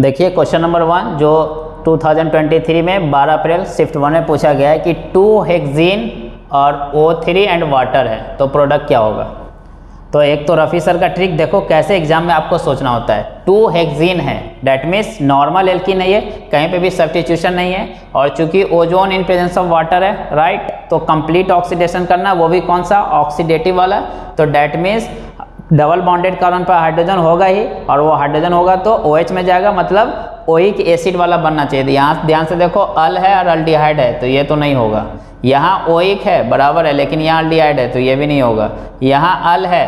देखिए question number 1 जो 2023 में 12 अप्रैल शिफ्ट 1 में पूछा गया है कि 2 हेक्सेन और O3 एंड वाटर है तो प्रोडक्ट क्या होगा। तो एक तो रफ़ी सर का ट्रिक देखो कैसे एग्जाम में आपको सोचना होता है। 2 हेक्सेन है दैट मीन्स नॉर्मल एल्कीन नहीं है, कहीं पे भी सब्स्टिट्यूशन नहीं है, और चूंकि ozone in presence of water है राइट, तो कंप्लीट ऑक्सीडेशन करना, वो भी कौन सा ऑक्सीडेटिव वाला। तो that means double bonded carbon पर हाइड्रोजन होगा ही, और वो हाइड्रोजन होगा तो OH में जाएगा, मतलब ओइक एसिड वाला बनना चाहिए। यहाँ ध्यान से देखो अल है और अल्डिहाइड है तो ये तो नहीं होगा। यहाँ ओइक है बराबर है लेकिन यहाँ अल्डिहाइड है तो ये भी नहीं होगा। यहाँ अल है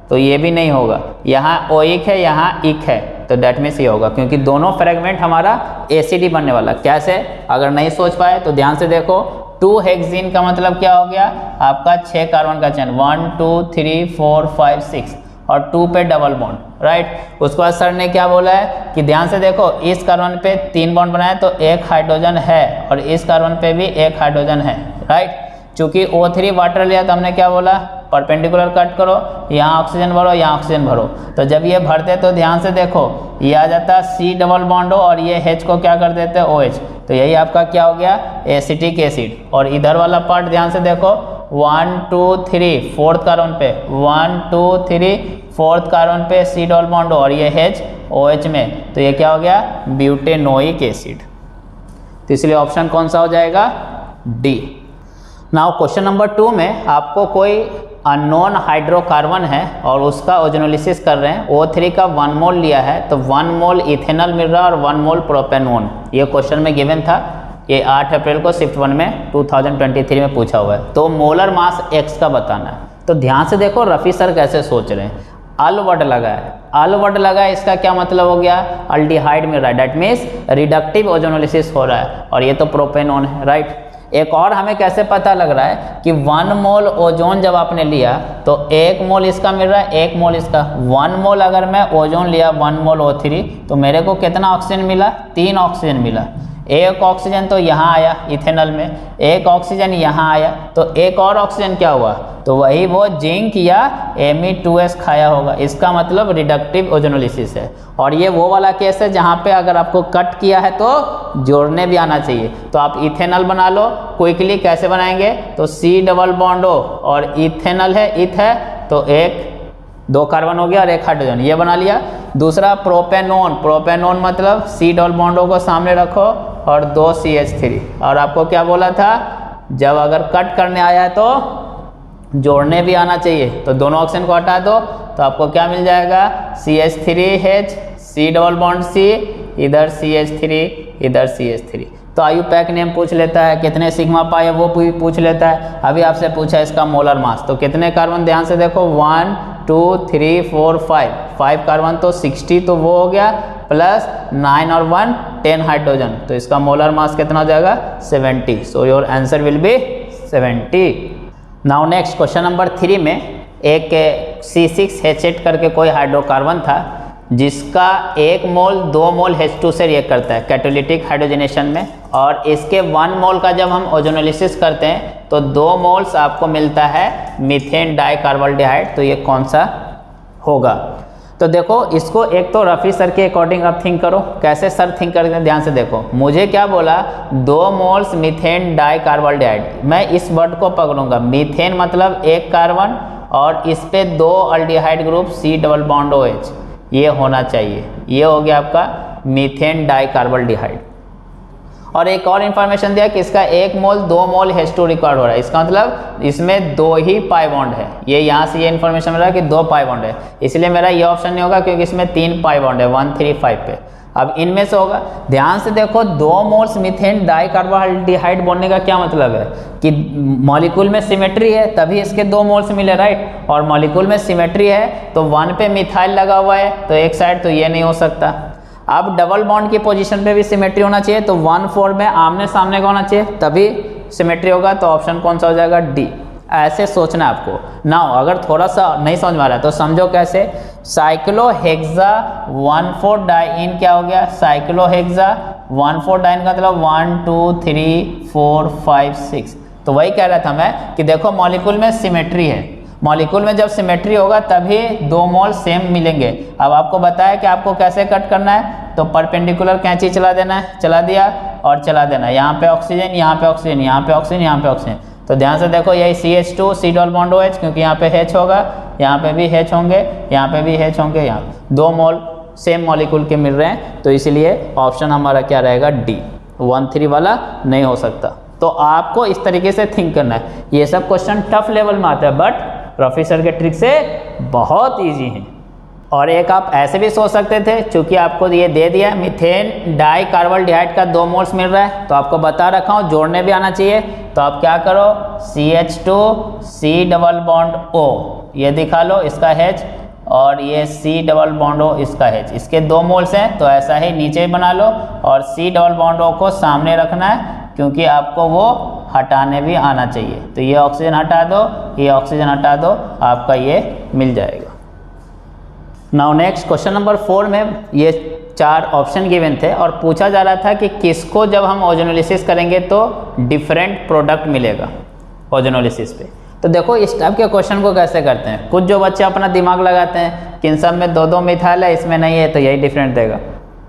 तो ये भी नहीं होगा। यहाँ ओइक है यहाँ इक है तो डेट मीन्स ये होगा, क्योंकि दोनों फ्रेगमेंट हमारा एसिड ही बनने वाला। कैसे, अगर नहीं सोच पाए तो ध्यान से देखो। 2 हेक्सेन का मतलब क्या हो गया आपका 6 कार्बन का चेन, 1 2 3 4 5 6 और 2 पे डबल बॉन्ड राइट। उसके बाद सर ने क्या बोला है कि ध्यान से देखो इस कार्बन पे 3 बॉन्ड बनाए तो एक हाइड्रोजन है और इस कार्बन पे भी एक हाइड्रोजन है राइट। चूंकि O3 वाटर लिया तो हमने क्या बोला परपेंडिकुलर कट करो, यहाँ ऑक्सीजन भरो यहाँ ऑक्सीजन भरो। तो जब ये भरते तो ध्यान से देखो ये आ जाता C डबल बॉन्ड हो और ये H को क्या कर देते OH, तो यही आपका क्या हो गया एसिटिक एसिड। और इधर वाला पार्ट ध्यान से देखो 1 2 3 फोर्थ कार्बन पे 1 2 3 फोर्थ कार्बन पे C डबल बॉन्ड हो और ये H OH में, तो ये क्या हो गया ब्यूटेनोइक एसिड। तो इसलिए ऑप्शन कौन सा हो जाएगा डी। नाउ क्वेश्चन नंबर 2 में आपको कोई अननोन हाइड्रोकार्बन है और उसका ओजोनोलिसिस कर रहे हैं। O3 का 1 मोल लिया है तो 1 मोल इथेनॉल मिल रहा है और 1 मोल प्रोपेनोन। ये क्वेश्चन में गिवन था, ये 8 अप्रैल को शिफ्ट 1 में 2023 में पूछा हुआ है। तो मोलर मास X का बताना है। तो ध्यान से देखो रफ़ी सर कैसे सोच रहे हैं। अल वर्ड लगा है, अल वर्ड लगा है, इसका क्या मतलब हो गया अल्डिहाइड मिल रहा है, डेट मीन्स रिडक्टिव ओजोनोलिसिस हो रहा है और ये तो प्रोपेनोन है राइट। एक और हमें कैसे पता लग रहा है कि 1 मोल ओजोन जब आपने लिया तो 1 मोल इसका मिल रहा है 1 मोल इसका। 1 मोल अगर मैं ओजोन लिया 1 मोल O3 तो मेरे को कितना ऑक्सीजन मिला 3 ऑक्सीजन मिला। एक ऑक्सीजन तो यहाँ आया इथेनॉल में, एक ऑक्सीजन यहाँ आया, तो एक और ऑक्सीजन क्या हुआ तो वही वो जिंक या Me2S खाया होगा। इसका मतलब रिडक्टिव ओजोनोलिसिस है। और ये वो वाला केस है जहाँ पे अगर आपको कट किया है तो जोड़ने भी आना चाहिए। तो आप इथेनॉल बना लो क्विकली, कैसे बनाएंगे तो C डबल बॉन्ड हो और इथेनॉल है इथ है तो 2 कार्बन हो गया और 1 हाइड्रोजन, ये बना लिया। दूसरा प्रोपेनोन, प्रोपेनोन मतलब C डबल बॉन्डों को सामने रखो और 2 CH3। और आपको क्या बोला था जब अगर कट करने आया है तो जोड़ने भी आना चाहिए। तो दोनों ऑक्सीजन को हटा दो तो आपको क्या मिल जाएगा CH3H C double bond C, इधर CH3 इधर CH3। तो आयुपैक नेम पूछ लेता है, कितने सिग्मा पाई है वो भी पूछ लेता है। अभी आपसे पूछा इसका मोलर मास, तो कितने कार्बन ध्यान से देखो 1 2 3 4 5 कार्बन तो 60 तो वो हो गया, प्लस 9 और 1 10 हाइड्रोजन, तो इसका मोलर मास कितना हो जाएगा 70। So your answer will be 70। Now next question number 3 में एक C6H8 करके कोई हाइड्रोकार्बन था जिसका 1 मोल 2 मोल H2 से रिएक्ट करता है कैटालिटिक हाइड्रोजनेशन में, और इसके 1 मोल का जब हम ओजोनोलिसिस करते हैं तो 2 मोल्स आपको मिलता है मीथेन डाइकार्बोल्डिहाइड। तो ये कौन सा होगा। तो देखो इसको एक तो रफ़ी सर के अकॉर्डिंग आप थिंक करो, कैसे सर थिंक करके ध्यान से देखो। मुझे क्या बोला 2 मोल्स मीथेन डाइकार्बोल्डिहाइड, मैं इस वर्ड को पकड़ूंगा मीथेन मतलब 1 कार्बन और इस पे 2 aldehyde group C double bond OH, ये होना चाहिए। ये हो गया आपका मीथेन डाइकार्बोल्डिहाइड। और एक और इन्फॉर्मेशन दिया कि इसका 1 मोल 2 मोल H2 रिक्वायर्ड हो रहा है, इसका मतलब इसमें 2 ही पाई बॉन्ड है। ये यहाँ से ये इन्फॉर्मेशन मिल रहा है कि 2 पाई बॉन्ड है, इसलिए मेरा ये ऑप्शन नहीं होगा क्योंकि इसमें 3 पाई बॉन्ड है 1 3 5 पे। अब इनमें से होगा, ध्यान से देखो 2 मोल्स मीथेन डाइकार्बोल्डिहाइड बोलने का क्या मतलब है कि मॉलिक्यूल में सिमेट्री है तभी इसके 2 मोल्स मिले राइट। और मॉलिक्यूल में सिमेट्री है तो 1 पे मिथाइल लगा हुआ है तो एक साइड, तो ये नहीं हो सकता। अब डबल बॉन्ड की पोजीशन पे भी सिमेट्री होना चाहिए तो 1 4 में आमने सामने का होना चाहिए तभी सिमेट्री होगा। तो ऑप्शन कौन सा हो जाएगा डी। ऐसे सोचना है आपको। नाउ अगर थोड़ा सा नहीं समझ में आ रहा है तो समझो कैसे। साइक्लोहेक्सा 1,4 डाइन क्या हो गया साइक्लोहेक्सा 1,4 डाइन का मतलब 1 2 3 4 5 6। तो वही कह रहा था मैं कि देखो मॉलिक्यूल में सिमेट्री है, मॉलिक्यूल में जब सिमेट्री होगा तभी 2 मोल सेम मिलेंगे। अब आपको बताया कि आपको कैसे कट करना है, तो परपेंडिकुलर कैंची चला देना है, चला दिया और चला देना है। यहाँ पे ऑक्सीजन, यहाँ पे ऑक्सीजन, यहाँ पे ऑक्सीजन, यहाँ पे ऑक्सीजन। तो ध्यान से देखो यही CH2 C double bond OH, क्योंकि यहाँ पे H होगा, यहाँ पे भी H होंगे, यहाँ पे भी H होंगे, यहाँ 2 मोल सेम मॉलिक्यूल के मिल रहे हैं, तो इसलिए ऑप्शन हमारा क्या रहेगा D, 1,3 वाला नहीं हो सकता। तो आपको इस तरीके से थिंक करना है। ये सब क्वेश्चन टफ लेवल में आता है बट रफी सर के ट्रिक से बहुत इजी है। और एक आप ऐसे भी सोच सकते थे, चूंकि आपको ये दे दिया मीथेन डाई कार्बोल्डिहाइड का 2 मोल्स मिल रहा है, तो आपको बता रखा हूँ जोड़ने भी आना चाहिए। तो आप क्या करो, CH2 C double bond O ये दिखा लो, इसका H, और ये C डबल बॉन्ड O इसका H, इसके 2 मोल्स हैं, तो ऐसा ही नीचे बना लो। और C डबल बॉन्ड O को सामने रखना है, क्योंकि आपको वो हटाने भी आना चाहिए। तो ये ऑक्सीजन हटा दो, ये ऑक्सीजन हटा दो, आपका ये मिल जाएगा। नाउ नेक्स्ट क्वेश्चन नंबर 4 में ये 4 ऑप्शन गिवन थे और पूछा जा रहा था कि किसको जब हम ओजोनोलिसिस करेंगे तो डिफरेंट प्रोडक्ट मिलेगा ओजोनोलिसिस पे। तो देखो इस टाइप के क्वेश्चन को कैसे करते हैं, कुछ जो बच्चे अपना दिमाग लगाते हैं कि इन सब में 2-2 मिथाइल है, इसमें नहीं है तो यही डिफरेंट देगा,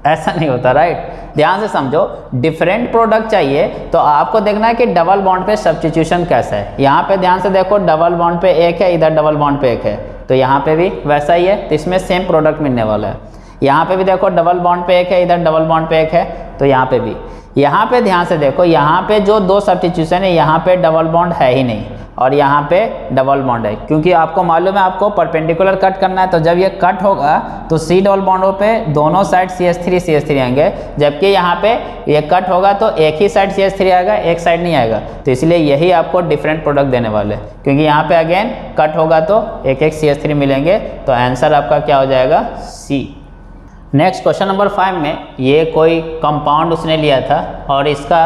ऐसा नहीं होता, राइट। ध्यान से समझो, डिफरेंट प्रोडक्ट चाहिए तो आपको देखना है कि डबल बॉन्ड पे सब्स्टिट्यूशन कैसा है। यहाँ पे ध्यान से देखो, डबल बॉन्ड पे 1 है, इधर डबल बॉन्ड पे 1 है, तो यहाँ पे भी वैसा ही है, तो इसमें सेम प्रोडक्ट मिलने वाला है। यहाँ पे भी देखो डबल बॉन्ड पे 1 है, इधर डबल बॉन्ड पे 1 है, तो यहाँ पे भी। यहाँ पे ध्यान से देखो, यहाँ पे जो 2 सब्स्टिट्यूशन है, यहाँ पे डबल बॉन्ड है ही नहीं और यहाँ पे डबल बॉन्ड है, क्योंकि आपको मालूम है आपको परपेंडिकुलर कट करना है। तो जब ये कट होगा तो C डबल बॉन्डों पे दोनों साइड CH3 आएंगे, जबकि यहाँ पे ये कट होगा तो एक ही साइड CH3 आएगा, एक साइड नहीं आएगा। तो इसलिए यही आपको डिफरेंट प्रोडक्ट देने वाले, क्योंकि यहाँ पे अगेन कट होगा तो एक CH3 मिलेंगे। तो आंसर आपका क्या हो जाएगा, C। नेक्स्ट क्वेश्चन नंबर 5 में ये कोई कंपाउंड उसने लिया था और इसका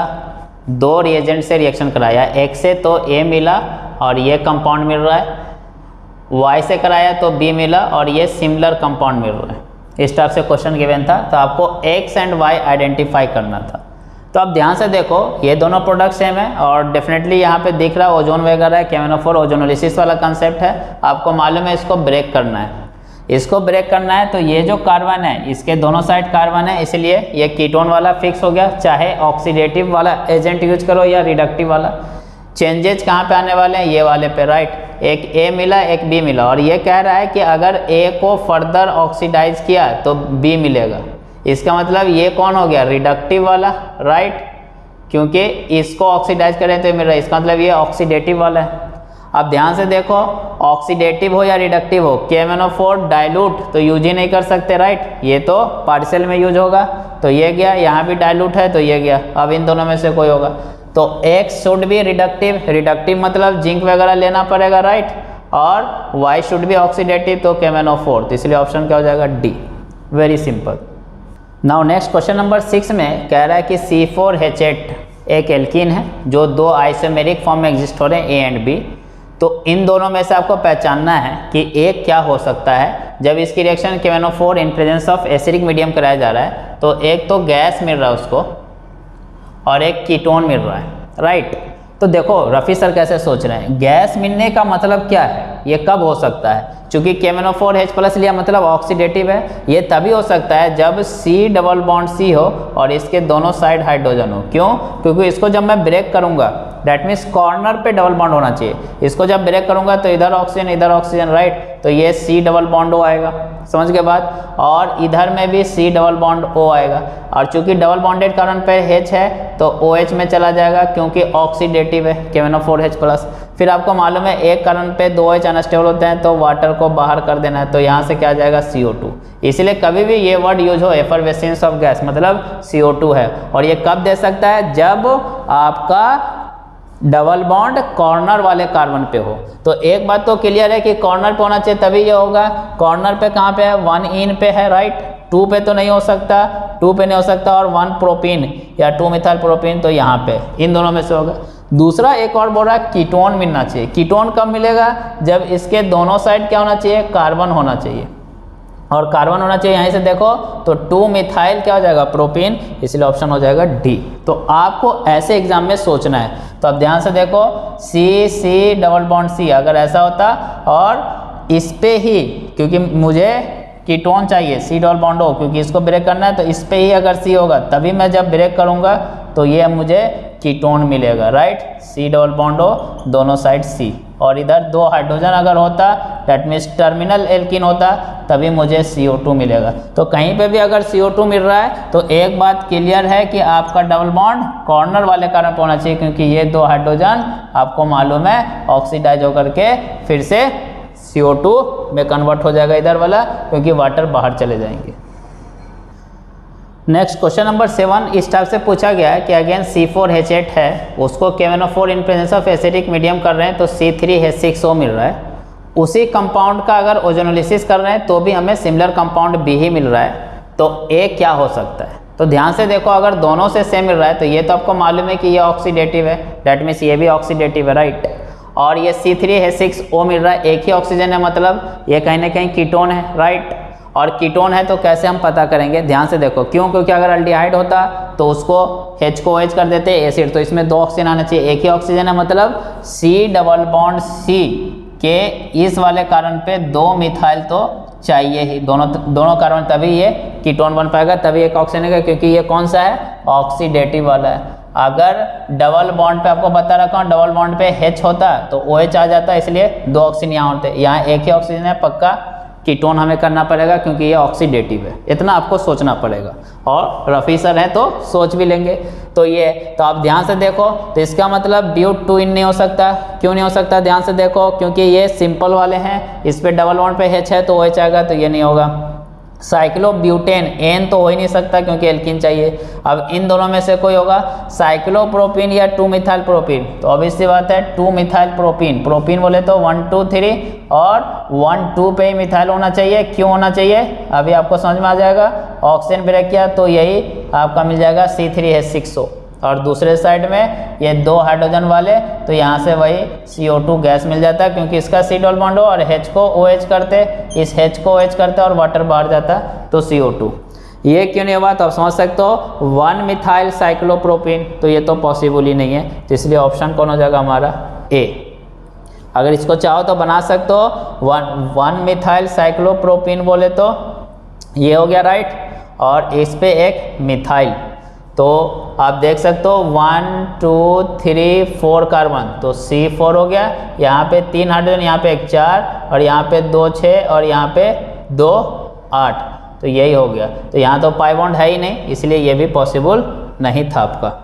2 रिएजेंट से रिएक्शन कराया, एक से तो A मिला और ये कंपाउंड मिल रहा है, Y से कराया तो B मिला और ये सिमिलर कंपाउंड मिल रहा है। इस टाइप से क्वेश्चन गिवन था, तो आपको X एंड Y आइडेंटिफाई करना था। तो अब ध्यान से देखो, ये दोनों प्रोडक्ट सेम है और डेफिनेटली यहाँ पे दिख रहा है ओजोन वगैरह है, KMnO4 ओजोनोलिसिस वाला कंसेप्ट है। आपको मालूम है इसको ब्रेक करना है, इसको ब्रेक करना है। तो ये जो कार्बन है, इसके दोनों साइड कार्बन है, इसलिए ये कीटोन वाला फिक्स हो गया, चाहे ऑक्सीडेटिव वाला एजेंट यूज करो या रिडक्टिव वाला। चेंजेज कहाँ पे आने वाले हैं, ये वाले पे, राइट। एक A मिला, एक B मिला, और ये कह रहा है कि अगर A को फर्दर ऑक्सीडाइज किया तो B मिलेगा। इसका मतलब ये कौन हो गया, रिडक्टिव वाला, राइट, क्योंकि इसको ऑक्सीडाइज करें तो मिल रहा है, इसका मतलब ये ऑक्सीडेटिव वाला है। अब ध्यान से देखो, ऑक्सीडेटिव हो या रिडक्टिव हो, KMnO4 डाइल्यूट तो यूज ही नहीं कर सकते, राइट। ये तो पार्शियल में यूज होगा, तो ये गया, यहाँ भी डाइल्यूट है तो ये गया। अब इन दोनों में से कोई होगा, तो X should be reductive, reductive मतलब जिंक वगैरह लेना पड़ेगा, राइट, और Y शुड बी ऑक्सीडेटिव, तो KMnO4, तो इसलिए ऑप्शन क्या हो जाएगा, D। Very simple. Now next question number 6 में कह रहा है कि C4H8 एक एल्कीन है जो 2 आइसोमेरिक फॉर्म में एग्जिस्ट हो रहे हैं, A एंड B। तो इन दोनों में से आपको पहचानना है कि एक क्या हो सकता है जब इसकी reaction KMnO4 in presence of acidic medium कराया जा रहा है। तो एक तो गैस मिल रहा है उसको और एक कीटोन मिल रहा है, राइट। तो देखो रफ़ी सर कैसे सोच रहे हैं, गैस मिलने का मतलब क्या है, ये कब हो सकता है, चूंकि KMnO4H+ लिया मतलब ऑक्सीडेटिव है, ये तभी हो सकता है जब C डबल बॉन्ड C हो और इसके दोनों साइड हाइड्रोजन हो। क्यों, क्योंकि इसको जब मैं ब्रेक करूंगा, दैट मीन्स कॉर्नर पे डबल बॉन्ड होना चाहिए, इसको जब ब्रेक करूंगा तो इधर ऑक्सीजन, राइट, तो ये C डबल बॉन्ड O आएगा, समझ के बाद, और इधर में भी C डबल बॉन्ड O आएगा, और चूंकि डबल बॉन्डेड कार्बन पे H है तो OH में चला जाएगा क्योंकि ऑक्सीडेटिव है KMnO4H+। फिर आपको मालूम है एक कार्बन पे 2 OH अनस्टेबल होते हैं, तो वाटर को बाहर कर देना है, तो यहाँ से क्या आ जाएगा, CO2। इसलिए कभी भी ये वर्ड यूज हो, एफरवेसेंस ऑफ गैस मतलब CO2 है, और ये कब दे सकता है, जब आपका डबल बॉन्ड कॉर्नर वाले कार्बन पे हो। तो एक बात तो क्लियर है कि कॉर्नर पे होना चाहिए तभी ये होगा। कॉर्नर पे कहाँ पे है, 1 इन पे है, राइट, 2 पे तो नहीं हो सकता, 2 पे नहीं हो सकता, और 1 प्रोपीन या 2 मिथाइल प्रोपीन, तो यहाँ पे इन दोनों में से होगा। दूसरा एक और बोल रहा है कीटोन मिलना चाहिए। कीटोन कब मिलेगा, जब इसके दोनों साइड क्या होना चाहिए, कार्बन होना चाहिए, और कार्बन होना चाहिए, यहीं से देखो तो 2 मिथाइल क्या हो जाएगा, प्रोपीन, इसलिए ऑप्शन हो जाएगा D। तो आपको ऐसे एग्जाम में सोचना है। तो अब ध्यान से देखो सी सी डबल बॉन्ड सी, अगर ऐसा होता और इस पे ही, क्योंकि मुझे कीटोन चाहिए सी डबल बॉन्ड हो, क्योंकि इसको ब्रेक करना है, तो इस पे ही अगर सी होगा तभी मैं जब ब्रेक करूँगा तो ये मुझे कीटोन मिलेगा, राइट। सी डबल बॉन्ड हो, दोनों साइड सी, और इधर 2 हाइड्रोजन अगर होता दैट मीन्स टर्मिनल एल्कीन होता, तभी मुझे CO2 मिलेगा। तो कहीं पे भी अगर CO2 मिल रहा है तो एक बात क्लियर है कि आपका डबल बॉन्ड कॉर्नर वाले कार्बन पर होना चाहिए, क्योंकि ये 2 हाइड्रोजन आपको मालूम है ऑक्सीडाइज होकर के फिर से CO2 में कन्वर्ट हो जाएगा इधर वाला, क्योंकि वाटर बाहर चले जाएंगे। नेक्स्ट क्वेश्चन नंबर 7 इस टाइप से पूछा गया है कि अगेन C4H8 है, उसको KNO4 in presence of acidic medium कर रहे हैं तो C3H6O मिल रहा है। उसी कंपाउंड का अगर ओजोनोलिसिस कर रहे हैं तो भी हमें सिमिलर कंपाउंड B ही मिल रहा है, तो A क्या हो सकता है। तो ध्यान से देखो, अगर दोनों से सेम मिल रहा है तो ये तो आपको मालूम है कि ये ऑक्सीडेटिव है, डैट मीन्स ये भी ऑक्सीडेटिव है, राइट। और ये C3H6O मिल रहा है, एक ही ऑक्सीजन है, मतलब ये कहीं ना कहीं कीटोन है, राइट। और कीटोन है तो कैसे हम पता करेंगे, ध्यान से देखो, क्यों, क्योंकि अगर एल्डिहाइड होता तो उसको H को OH कर देते एसिड, तो इसमें 2 ऑक्सीजन आना चाहिए, एक ही ऑक्सीजन है, मतलब C डबल बॉन्ड C के इस वाले कार्बन पे 2 मिथाइल तो चाहिए ही, दोनों कार्बन, तभी ये कीटोन बन पाएगा, तभी एक ऑक्सीजन है, क्योंकि ये कौन सा है, ऑक्सीडेटिव वाला है। अगर डबल बॉन्ड पे आपको बता रखा हूँ, डबल बॉन्ड पे H होता तो OH आ जाता, इसलिए 2 ऑक्सीजन यहाँ होते, यहाँ एक ही ऑक्सीजन है, पक्का कीटोन हमें करना पड़ेगा क्योंकि ये ऑक्सीडेटिव है, इतना आपको सोचना पड़ेगा, और रफ़ी सर हैं तो सोच भी लेंगे। तो ये, तो आप ध्यान से देखो, तो इसका मतलब ब्यूट 2 इन नहीं हो सकता, क्यों नहीं हो सकता, ध्यान से देखो, क्योंकि ये सिंपल वाले हैं, इस पे डबल बॉन्ड पे H है तो OH आएगा, तो ये नहीं होगा। साइक्लोब्यूटेन N तो हो ही नहीं सकता क्योंकि एल्कीन चाहिए। अब इन दोनों में से कोई होगा, साइक्लोप्रोपीन या 2 मिथाइल प्रोपीन, तो ऑब्वियस सी बात है 2 मिथाइल प्रोपीन, प्रोपीन बोले तो 1 2 3 और 1 2 पे ही मिथाइल होना चाहिए, क्यों होना चाहिए अभी आपको समझ में आ जाएगा। ऑक्सीजन ब्रेक किया तो यही आपका मिल जाएगा C3H6O, और दूसरे साइड में ये 2 हाइड्रोजन वाले, तो यहाँ से वही CO2 गैस मिल जाता है, क्योंकि इसका C डबल बॉन्ड हो और H को OH करते, इस H को OH करते और वाटर बाहर जाता तो CO2। ये क्यों नहीं हुआ, तो आप समझ सकते हो 1 मिथाइल साइक्लोप्रोपीन, तो ये तो पॉसिबल ही नहीं है, तो इसलिए ऑप्शन कौन हो जाएगा हमारा A। अगर इसको चाहो तो बना सकते हो 1 मिथाइल साइक्लोप्रोपीन बोले तो ये हो गया, राइट, और इस पे एक मिथाइल, तो आप देख सकते हो 1 2 3 4 कार्बन, तो C4 हो गया, यहाँ पे 3 हाइड्रोजन, यहाँ पे 1 4 और यहाँ पे 2 6 और यहाँ पे 2 8, तो यही हो गया। तो यहाँ तो पाई बॉन्ड है ही नहीं, इसलिए ये भी पॉसिबल नहीं था आपका।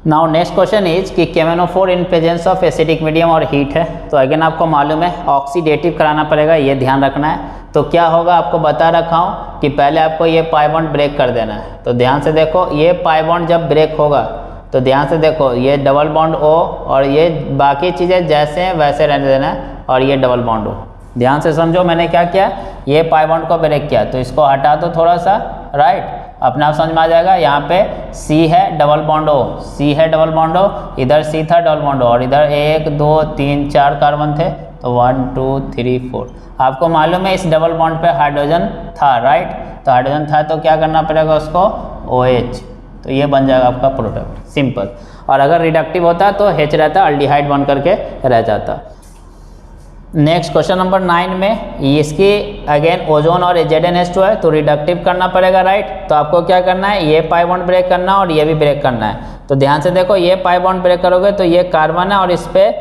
नाउ नेक्स्ट क्वेश्चन इज कि KNO4 in presence of acidic medium और हीट है, तो अगेन आपको मालूम है ऑक्सीडेटिव कराना पड़ेगा, ये ध्यान रखना है। तो क्या होगा आपको बता रखा हूँ कि पहले आपको ये पाई बॉन्ड ब्रेक कर देना है, तो ध्यान से देखो, ये पाई बॉन्ड जब ब्रेक होगा तो ध्यान से देखो, ये डबल बॉन्ड O और ये बाकी चीज़ें जैसे हैं वैसे रहने देना है, और ये डबल बॉन्ड O, ध्यान से समझो मैंने क्या किया, ये पाई बॉन्ड को ब्रेक किया, तो इसको हटा दो थोड़ा सा, राइट, अपने आप समझ में आ जाएगा। यहाँ पे C है डबल बॉन्ड O, C है डबल बॉन्ड O, इधर C था डबल बॉन्ड O, और इधर 1 2 3 4 कार्बन थे, तो 1 2 3 4, आपको मालूम है इस डबल बॉन्ड पे हाइड्रोजन था, राइट, तो हाइड्रोजन था तो क्या करना पड़ेगा उसको OH, तो ये बन जाएगा आपका प्रोडक्ट, सिंपल। और अगर रिडक्टिव होता तो H रहता, अल्डिहाइड बन करके रह जाता। नेक्स्ट क्वेश्चन नंबर 9 में इसकी अगेन ओजोन और ZnH2 है, तो रिडक्टिव करना पड़ेगा, राइट। तो आपको क्या करना है, ये पाई बॉन्ड ब्रेक करना और ये भी ब्रेक करना है। तो ध्यान से देखो, ये पाई बॉन्ड ब्रेक करोगे तो ये कार्बन है और इस पे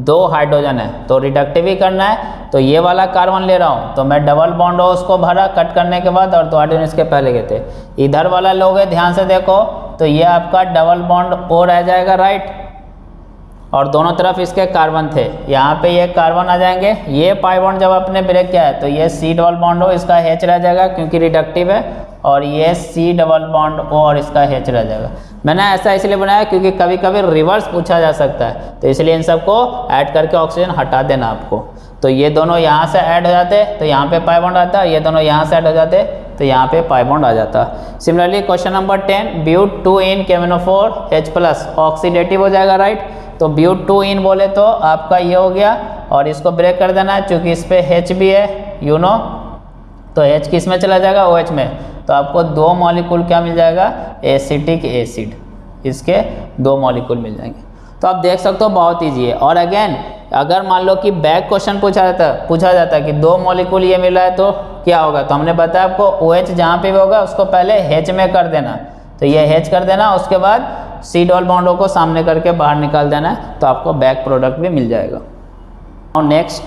2 हाइड्रोजन है, तो रिडक्टिव ही करना है। तो ये वाला कार्बन ले रहा हूँ, तो मैं डबल बॉन्ड हो उसको भरा कट करने के बाद, और 2 हाइड्रोजन इसके पहले के थे। इधर वाला लोगे ध्यान से देखो, तो ये आपका डबल बॉन्ड O रह जाएगा, राइट, और दोनों तरफ इसके कार्बन थे, यहाँ पे ये कार्बन आ जाएंगे। ये पाई बॉन्ड जब आपने ब्रेक किया है तो ये C डबल बॉन्ड O, इसका H रह जाएगा क्योंकि रिडक्टिव है, और ये C डबल बॉन्ड O और इसका H रह जाएगा। मैंने ऐसा इसलिए बनाया क्योंकि कभी कभी रिवर्स पूछा जा सकता है, तो इसलिए इन सबको ऐड करके ऑक्सीजन हटा देना आपको। तो ये दोनों यहाँ से ऐड हो जाते तो यहाँ पे पाई बॉन्ड आता, ये दोनों यहाँ से ऐड हो जाते तो यहाँ पे पाई बॉन्ड आ जाता। सिमिलरली क्वेश्चन नंबर 10, ब्यूट 2 इन KNO4 H+ ऑक्सीडेटिव हो जाएगा, राइट। तो ब्यूट 2 इन बोले तो आपका ये हो गया, और इसको ब्रेक कर देना है क्योंकि इस पे H भी है, यू नो, तो H किस में चला जाएगा, OH में, तो आपको 2 मॉलिक्यूल क्या मिल जाएगा, एसिटिक एसिड, इसके 2 मॉलिक्यूल मिल जाएंगे। तो आप देख सकते हो बहुत ईजी है। और अगेन अगर मान लो कि बैक क्वेश्चन पूछा जाता है कि 2 मॉलिक्यूल ये मिला है तो क्या होगा, तो हमने बताया आपको OH जहाँ पे भी होगा उसको पहले H में कर देना, तो ये H कर देना, उसके बाद C डबल बॉन्डों को सामने करके बाहर निकाल देना है, तो आपको बैक प्रोडक्ट भी मिल जाएगा। और नेक्स्ट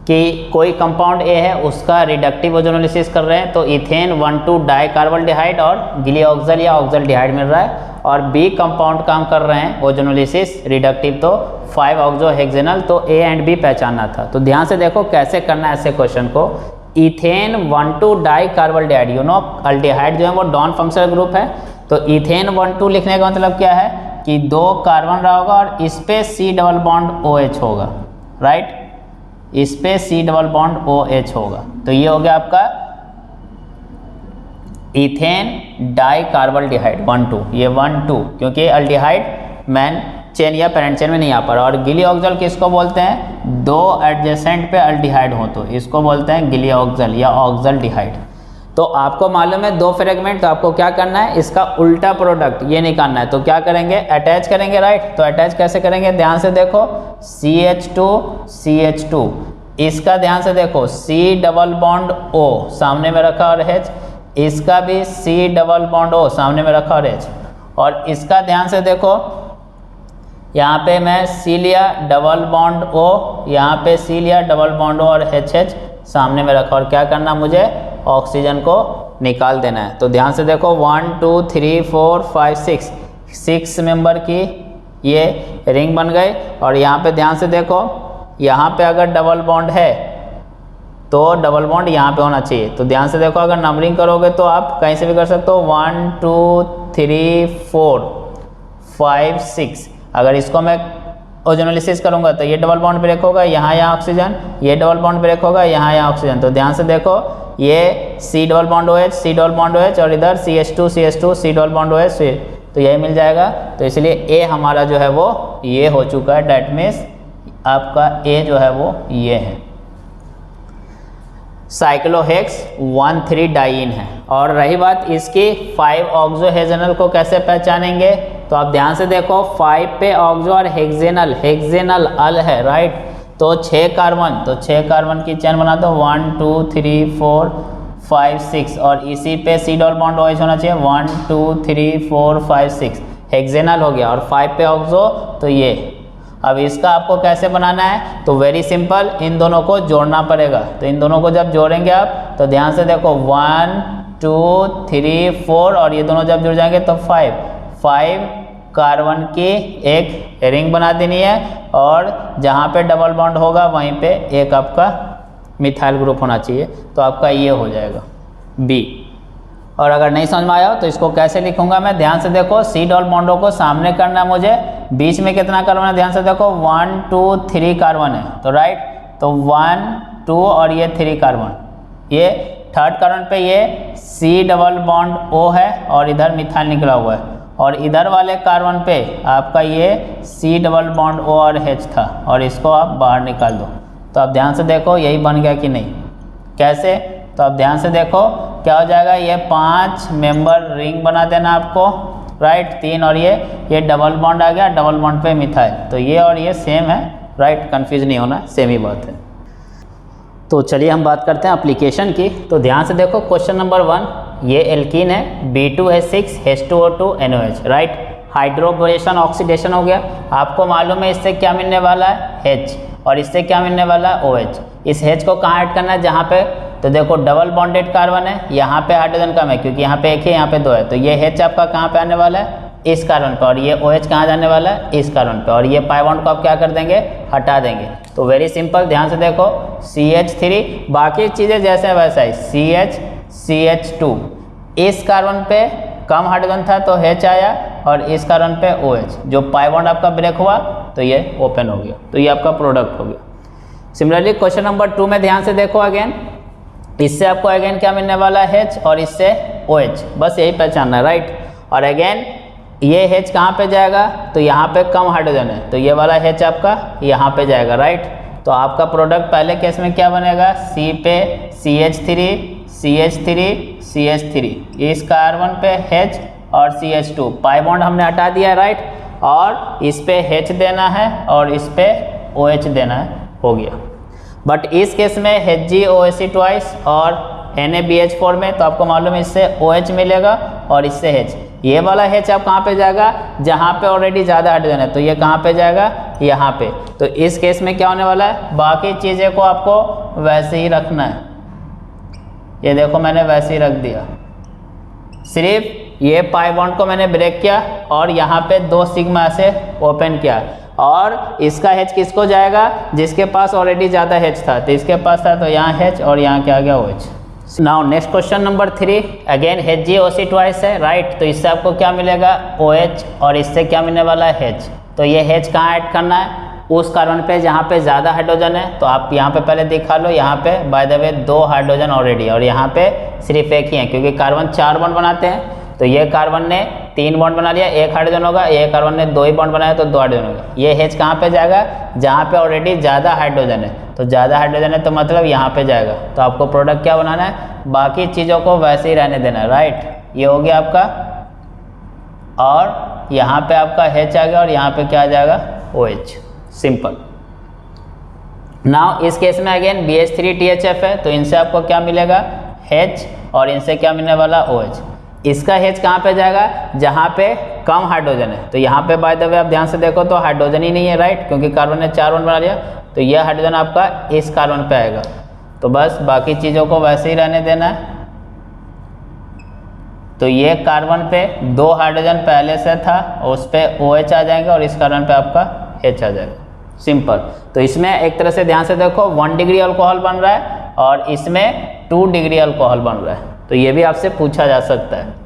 कि कोई कंपाउंड A है उसका रिडक्टिव ओजोनोलिसिस कर रहे हैं, तो इथेन 1,2 डाई कार्बोल्डिहाइड और गिलिऑक्सल या ऑक्सल्डिहाइड मिल रहा है, और B कंपाउंड काम कर रहे हैं ओजोनोलिसिस रिडक्टिव, तो 5 ऑक्सोहेक्सेनल, तो A एंड B पहचानना था। तो ध्यान से देखो कैसे करना है ऐसे क्वेश्चन को। Ethane 1,2 dicarbaldehyde, you know aldehyde जो है वो नॉन फंक्शनल ग्रुप है, तो इथेन 1,2 लिखने का मतलब क्या है कि 2 कार्बन रहा होगा और इस पे C डबल बॉन्ड OH होगा, राइट, इस पे C डबल बॉन्ड OH होगा, तो ये हो गया आपका इथेन डाई कार्बोल्डिहाइड 1,2, ये 1,2 क्योंकि अल्डिहाइड मैन चेन या पेरेंट चेन में नहीं आ पा रहा। और गिलिऑक्सल किसको बोलते हैं, 2 एडजेसेंट पे अल्डिहाइड हो तो इसको बोलते हैं गिलिऑक्सल या ऑक्सल्डिहाइड। तो आपको मालूम है 2 फ्रेगमेंट, तो आपको क्या करना है, इसका उल्टा प्रोडक्ट ये निकालना है, तो क्या करेंगे, अटैच करेंगे, राइट। तो अटैच कैसे करेंगे, ध्यान से देखो, CH2 इसका ध्यान से देखो C डबल बॉन्ड O सामने में रखा और H, इसका भी C डबल बॉन्ड O सामने में रखा और H, और इसका ध्यान से देखो यहाँ पे मैं C लिया डबल बॉन्ड O, यहाँ पे C लिया डबल बॉन्ड O और HH सामने में रखा, और क्या करना, मुझे ऑक्सीजन को निकाल देना है। तो ध्यान से देखो 1 2 3 4 5 6 मेंबर की ये रिंग बन गई, और यहाँ पे ध्यान से देखो यहाँ पे अगर डबल बॉन्ड है तो डबल बॉन्ड यहाँ पे होना चाहिए। तो ध्यान से देखो अगर नंबरिंग करोगे तो आप कहीं से भी कर सकते हो, 1 2 3 4 5 6। अगर इसको मैं ओजोनोलिसिस करूंगा तो ये डबल बॉन्ड ब्रेक होगा, यहाँ ऑक्सीजन, ये डबल बॉन्ड ब्रेक होगा, यहाँ ऑक्सीजन। तो ध्यान से देखो ये C double bond OH, C double bond OH, और इधर CH2 C double bond OH, तो यही मिल जाएगा। तो इसलिए A हमारा जो है वो ये हो चुका है, डैट मीन्स आपका A जो है वो ये है। साइक्लोहेक्स 1,3 डाइइन है। और रही बात इसकी 5 ऑक्सोहेक्सेनल को कैसे पहचानेंगे, तो आप ध्यान से देखो 5 पे ऑक्सो और हेक्सेनल अल है, राइट, तो 6 कार्बन, तो 6 कार्बन की चेन बना दो, 1 2 3 4 5 6, और इसी पे C डबल बॉन्ड OH होना चाहिए, 1 2 3 4 5 6 हेक्सेनल हो गया, और 5 पे ऑक्सो, तो ये। अब इसका आपको कैसे बनाना है, तो वेरी सिंपल, इन दोनों को जोड़ना पड़ेगा। तो इन दोनों को जब जोड़ेंगे आप, तो ध्यान से देखो 1 2 3 4, और ये दोनों जब जुड़ जाएंगे तो 5 कार्बन की एक रिंग बना देनी है, और जहाँ पे डबल बॉन्ड होगा वहीं पे एक आपका मिथाइल ग्रुप होना चाहिए, तो आपका ये हो जाएगा B। और अगर नहीं समझ में आया तो इसको कैसे लिखूंगा मैं, ध्यान से देखो C डबल बॉन्डों को सामने करना मुझे, बीच में कितना कार्बन है, ध्यान से देखो 1 2 3 कार्बन है, तो राइट, तो 1 2 और ये 3 कार्बन, ये थर्ड कार्बन पे ये C डबल बॉन्ड O है और इधर मिथाइल निकला हुआ है, और इधर वाले कार्बन पे आपका ये C डबल बॉन्ड O और H था, और इसको आप बाहर निकाल दो। तो आप ध्यान से देखो यही बन गया कि नहीं, कैसे, तो आप ध्यान से देखो क्या हो जाएगा, ये 5 मेंबर रिंग बना देना आपको, राइट, 3, और ये डबल बॉन्ड आ गया, डबल बॉन्ड पे मिथाइल, तो ये और ये सेम है, राइट, कंफ्यूज नहीं होना, सेम ही बात है। तो चलिए हम बात करते हैं एप्लीकेशन की। तो ध्यान से देखो क्वेश्चन नंबर 1, ये एल्कीन है, B2H6 H2O2 NOH, right, hydroboration oxidation हो गया। आपको मालूम है इससे क्या मिलने वाला है, H, और इससे क्या मिलने वाला है, OH। इस H को कहाँ ऐड करना है, जहाँ पे, तो देखो डबल बॉन्डेड कार्बन है, यहाँ पे हाइड्रोजन कम है क्योंकि यहाँ पे एक है, यहाँ पे 2 है, तो ये H आपका कहाँ पे आने वाला है, इस कार्बन पे, और ये OH कहाँ जाने वाला है, इस कार्बन पे, और ये पाई बॉन्ड को आप क्या कर देंगे, हटा देंगे। तो वेरी सिंपल, ध्यान से देखो CH3, बाकी चीज़ें जैसे वैसा ही, CH2, इस कार्बन पे कम हाइड्रोजन था तो H आया, और इस कार्बन पे OH, जो पाई बॉन्ड आपका ब्रेक हुआ तो ये ओपन हो गया, तो ये आपका प्रोडक्ट हो गया। सिमिलरली क्वेश्चन नंबर 2 में ध्यान से देखो अगेन, इससे आपको अगेन क्या मिलने वाला है, H, और इससे OH, बस यही पहचानना है, राइट। और अगेन ये H कहाँ पे जाएगा, तो यहाँ पे कम हाइड्रोजन है, तो ये वाला H आपका यहाँ पे जाएगा, राइट। तो आपका प्रोडक्ट पहले केस में क्या बनेगा, C पे CH3, इस कार्बन पे H और CH2, पाई बॉन्ड हमने हटा दिया, राइट। और इस पे H देना है और इस पे OH देना है, हो गया। बट इस केस में HgOH ट्वाइस और NaBH4 में तो आपको मालूम है इससे OH मिलेगा और इससे H, ये वाला H आप कहाँ पे जाएगा, जहाँ पे ऑलरेडी ज़्यादा हाइड्रोजन है, तो ये कहाँ पे जाएगा, यहाँ पे। तो इस केस में क्या होने वाला है, बाकी चीज़ें को आपको वैसे ही रखना है। ये देखो मैंने वैसे ही रख दिया, सिर्फ ये पाई बॉन्ड को मैंने ब्रेक किया और यहाँ पे 2 सिग्मा से ओपन किया, और इसका H किसको जाएगा, जिसके पास ऑलरेडी ज़्यादा H था, तो इसके पास था तो यहाँ H और यहाँ क्या आ गया OH। Now next question number 3, again HgOC twice है, राइट। तो इससे आपको क्या मिलेगा, OH, और इससे क्या मिलने वाला है H। तो ये H कहाँ ऐड करना है, उस कार्बन पे जहाँ पे ज़्यादा हाइड्रोजन है। तो आप यहाँ पे पहले दिखा लो, यहाँ पे by the way 2 hydrogen already, और यहाँ पे सिर्फ एक ही है, क्योंकि कार्बन 4 बॉन्ड बनाते हैं। तो ये कार्बन ने 3 बॉन्ड बना लिया, 1 हाइड्रोजन होगा, ये कार्बन ने 2 ही बॉन्ड बनाया तो 2 हाइड्रोजन होगा। ये H कहाँ पे जाएगा, जहाँ पे ऑलरेडी ज़्यादा हाइड्रोजन है। तो ज़्यादा हाइड्रोजन है तो मतलब यहाँ पे जाएगा। तो आपको प्रोडक्ट क्या बनाना है, बाकी चीज़ों को वैसे ही रहने देना है, राइट। ये हो गया आपका, और यहाँ पे आपका H आ गया और यहाँ पे क्या आ जाएगा, OH, सिंपल। नाउ इस केस में अगेन BH3THF है, तो इनसे आपको क्या मिलेगा, H, और इनसे क्या मिलने वाला, OH। इसका H कहाँ पे जाएगा, जहाँ पे कम हाइड्रोजन है। तो यहाँ पे बाय द वे आप ध्यान से देखो तो हाइड्रोजन ही नहीं है, राइट, क्योंकि कार्बन ने 4 बॉन्ड बना लिया। तो यह हाइड्रोजन आपका इस कार्बन पे आएगा। तो बस बाकी चीज़ों को वैसे ही रहने देना है। तो ये कार्बन पे 2 हाइड्रोजन पहले से था, और उस पर OH आ जाएंगे, और इस कार्बन पे आपका H आ जाएगा, सिंपल। तो इसमें एक तरह से ध्यान से देखो 1 डिग्री अल्कोहल बन रहा है, और इसमें 2 डिग्री अल्कोहल बन रहा है। तो ये भी आपसे पूछा जा सकता है।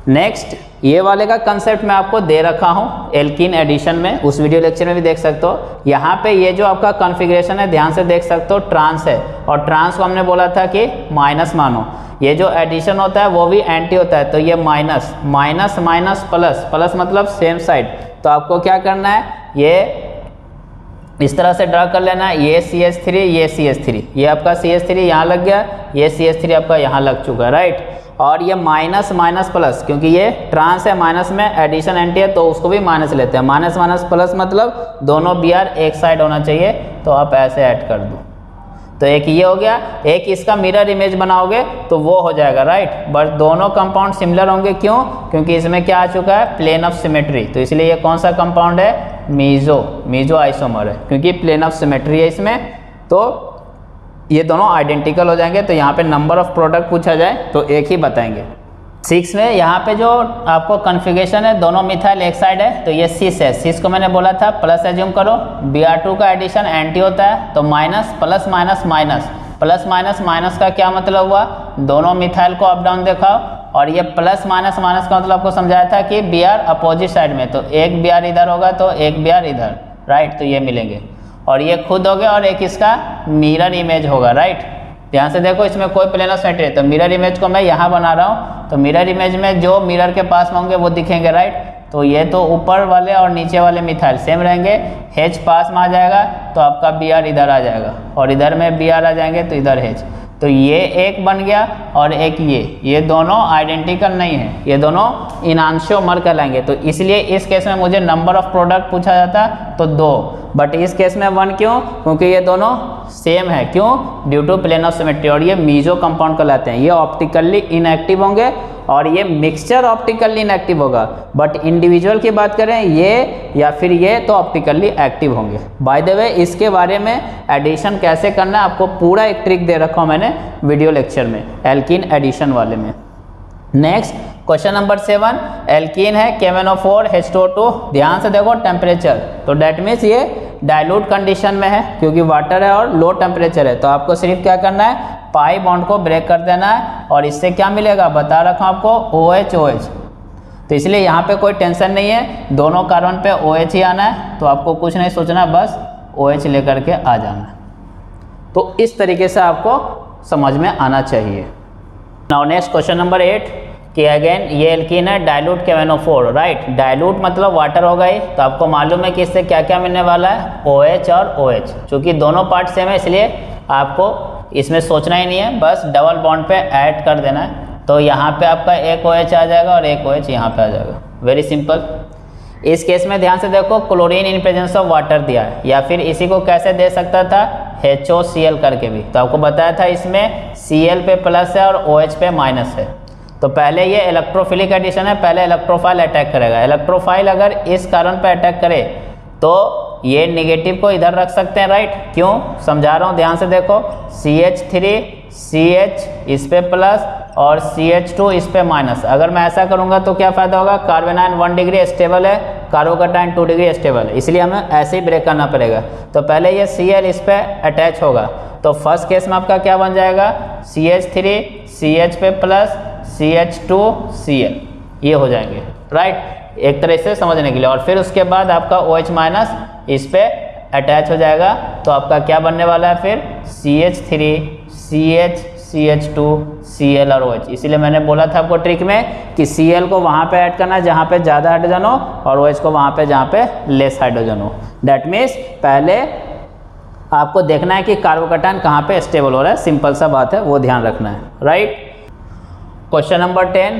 नेक्स्ट, ये वाले का कंसेप्ट मैं आपको दे रखा हूँ एल्कीन एडिशन में, उस वीडियो लेक्चर में भी देख सकते हो। यहाँ पे ये जो आपका कॉन्फ़िगरेशन है, ध्यान से देख सकते हो, ट्रांस है, और ट्रांस को हमने बोला था कि माइनस मानो। ये जो एडिशन होता है वो भी एंटी होता है, तो ये minus minus minus plus, plus मतलब सेम साइड। तो आपको क्या करना है, ये इस तरह से ड्रा कर लेना है, ये CH3, ये CH3, ये आपका CH3 यहाँ लग गया, ये CH3 आपका यहाँ लग चुका है, राइट। और ये माइनस माइनस प्लस, क्योंकि ये ट्रांस है, माइनस में एडिशन एंटी है, तो उसको भी माइनस लेते हैं। माइनस माइनस प्लस मतलब दोनों Br एक साइड होना चाहिए, तो आप ऐसे ऐड कर दो। तो एक ये हो गया, एक इसका मिरर इमेज बनाओगे तो वो हो जाएगा, राइट। बट दोनों कंपाउंड सिमिलर होंगे, क्यों, क्योंकि इसमें क्या आ चुका है, प्लेन ऑफ सिमेट्री। तो इसलिए ये कौन सा कंपाउंड है, मीजो आइसोमर है, क्योंकि प्लेन ऑफ सिमेट्री है इसमें। तो ये दोनों आइडेंटिकल हो जाएंगे। तो यहाँ पे नंबर ऑफ प्रोडक्ट पूछा जाए तो एक ही बताएंगे। 6 में यहाँ पे जो आपको कॉन्फ़िगरेशन है, दोनों मिथाइल एक साइड है, तो ये सिस है। सिस को मैंने बोला था प्लस एज्यूम करो, Br2 का एडिशन एंटी होता है, तो minus plus minus minus, plus minus minus का क्या मतलब हुआ, दोनों मिथाइल को अप डाउन दिखाओ। और ये प्लस माइनस माइनस का मतलब आपको समझाया था कि Br अपोजिट साइड में, तो एक Br इधर होगा तो एक Br इधर, राइट। तो ये मिलेंगे, और ये खुद हो गया, और एक इसका मिरर इमेज होगा, राइट। ध्यान से देखो, इसमें कोई प्लेन ऑफ सिमेट्री है, तो मिरर इमेज को मैं यहाँ बना रहा हूँ। तो मिरर इमेज में जो मिरर के पास होंगे वो दिखेंगे, राइट। तो ये तो ऊपर वाले और नीचे वाले मिथाइल सेम रहेंगे। H पास में आ जाएगा तो आपका Br इधर आ जाएगा, और इधर में Br आ जाएंगे तो इधर H। तो ये एक बन गया, और एक ये दोनों आइडेंटिकल नहीं है, ये दोनों इनांशियोमर कहलाएंगे। तो इसलिए इस केस में मुझे नंबर ऑफ प्रोडक्ट पूछा जाता तो 2, बट इस केस में 1 क्यों, क्योंकि ये दोनों सेम है, क्यों, due to plane of symmetry. और ये मीजो कंपाउंड कहलाते हैं। ये ऑप्टिकली इनएक्टिव होंगे, और ये मिक्सचर ऑप्टिकली इनएक्टिव होगा। बट इंडिविजुअल की बात करें, ये या फिर ये, तो ऑप्टिकली एक्टिव होंगे। बाय द वे, इसके बारे में एडिशन कैसे करना है आपको पूरा एक ट्रिक दे रखा हूँ मैंने वीडियो लेक्चर में, एल्कीन एडिशन वाले में। नेक्स्ट क्वेश्चन नंबर 7, एल्कीन है KMnO4 H2O2। ध्यान से देखो टेम्परेचर, तो डेट मीन्स ये डाइल्यूट कंडीशन में है, क्योंकि वाटर है और लो टेम्परेचर है। तो आपको सिर्फ क्या करना है, पाई बॉन्ड को ब्रेक कर देना है, और इससे क्या मिलेगा बता रखा हूँ आपको, OH। तो इसलिए यहाँ पे कोई टेंशन नहीं है, दोनों कार्बन पे OH ही आना है। तो आपको कुछ नहीं सोचना, बस OH लेकर के आ जाना है। तो इस तरीके से आपको समझ में आना चाहिए। नाउ नेक्स्ट क्वेश्चन नंबर 8, कि अगेन ये एल्कीन है, डाइल्यूट KMnO4, राइट। डाइल्यूट मतलब वाटर हो गई। तो आपको मालूम है कि इससे क्या क्या मिलने वाला है, OH और OH। चूँकि दोनों पार्ट सेम है, इसलिए आपको इसमें सोचना ही नहीं है, बस डबल बॉन्ड पे ऐड कर देना है। तो यहाँ पे आपका एक OH आ जाएगा और एक OH यहाँ पे आ जाएगा, वेरी सिंपल। इस केस में ध्यान से देखो chlorine in presence of water दिया है, या फिर इसी को कैसे दे सकता था, HOCl करके भी। तो आपको बताया था इसमें Cl पे प्लस है और OH पे माइनस है। तो पहले ये इलेक्ट्रोफिलिक एडिशन है, पहले इलेक्ट्रोफाइल अटैक करेगा। इलेक्ट्रोफाइल अगर इस कार्बन पे अटैक करे तो ये निगेटिव को इधर रख सकते हैं, राइट। क्यों समझा रहा हूँ, ध्यान से देखो, CH3 CH इस पे प्लस और CH2 इस पे माइनस। अगर मैं ऐसा करूँगा तो क्या फ़ायदा होगा, कार्बन आयन 1 डिग्री स्टेबल है, कार्बोकैटायन 2 डिग्री स्टेबल है, इसलिए हमें ऐसे ही ब्रेक करना पड़ेगा। तो पहले ये Cl इस पे अटैच होगा, तो फर्स्ट केस में आपका क्या बन जाएगा, CH3 CH पे प्लस CH2 Cl, ये हो जाएंगे, राइट, एक तरह से समझने के लिए। और फिर उसके बाद आपका OH माइनस इस पे अटैच हो जाएगा, तो आपका क्या बनने वाला है फिर, CH3 CH CH2 Cl और OH। इसीलिए मैंने बोला था आपको ट्रिक में कि Cl को वहाँ पे ऐड करना है जहाँ पे ज़्यादा हाइड्रोजन हो, और OH को वहाँ पे जहाँ पे लेस हाइड्रोजन हो। डैट मीन्स पहले आपको देखना है कि कार्बोकैटायन कहाँ पे स्टेबल हो रहा है, सिंपल सा बात है, वो ध्यान रखना है, राइट। क्वेश्चन नंबर 10,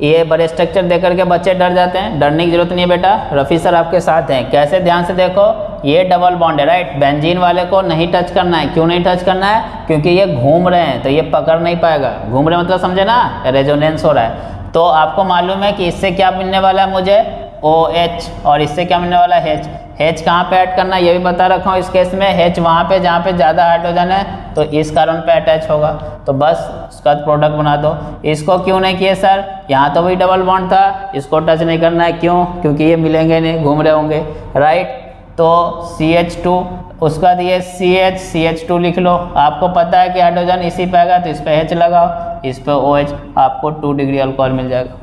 ये बड़े स्ट्रक्चर देख करके बच्चे डर जाते हैं, डरने की जरूरत नहीं है बेटा, रफ़ी सर आपके साथ हैं। कैसे, ध्यान से देखो, ये डबल बॉन्ड है, राइट। बेंजीन वाले को नहीं टच करना है। क्यों नहीं टच करना है, क्योंकि ये घूम रहे हैं तो ये पकड़ नहीं पाएगा। घूम रहे मतलब समझे ना, रेजोनेंस हो रहा है। तो आपको मालूम है कि इससे क्या मिलने वाला है मुझे, OH, और इससे क्या मिलने वाला है, H कहाँ पे ऐड करना है ये भी बता रखा हूँ। इस केस में H वहाँ पे जहाँ पे ज़्यादा हाइड्रोजन है तो इस कार्बन पे अटैच होगा, तो बस उसका प्रोडक्ट बना दो। इसको क्यों नहीं किए सर, यहाँ तो वही डबल बॉन्ड था, इसको टच नहीं करना है, क्यों, क्योंकि ये मिलेंगे नहीं, घूम रहे होंगे, राइट। तो CH2, उसका दिए CH CH2 लिख लो। आपको पता है कि हाइड्रोजन इसी पे आएगा तो इस पे H लगाओ, इस पे OH, आपको 2 डिग्री अल्कोहल मिल जाएगा,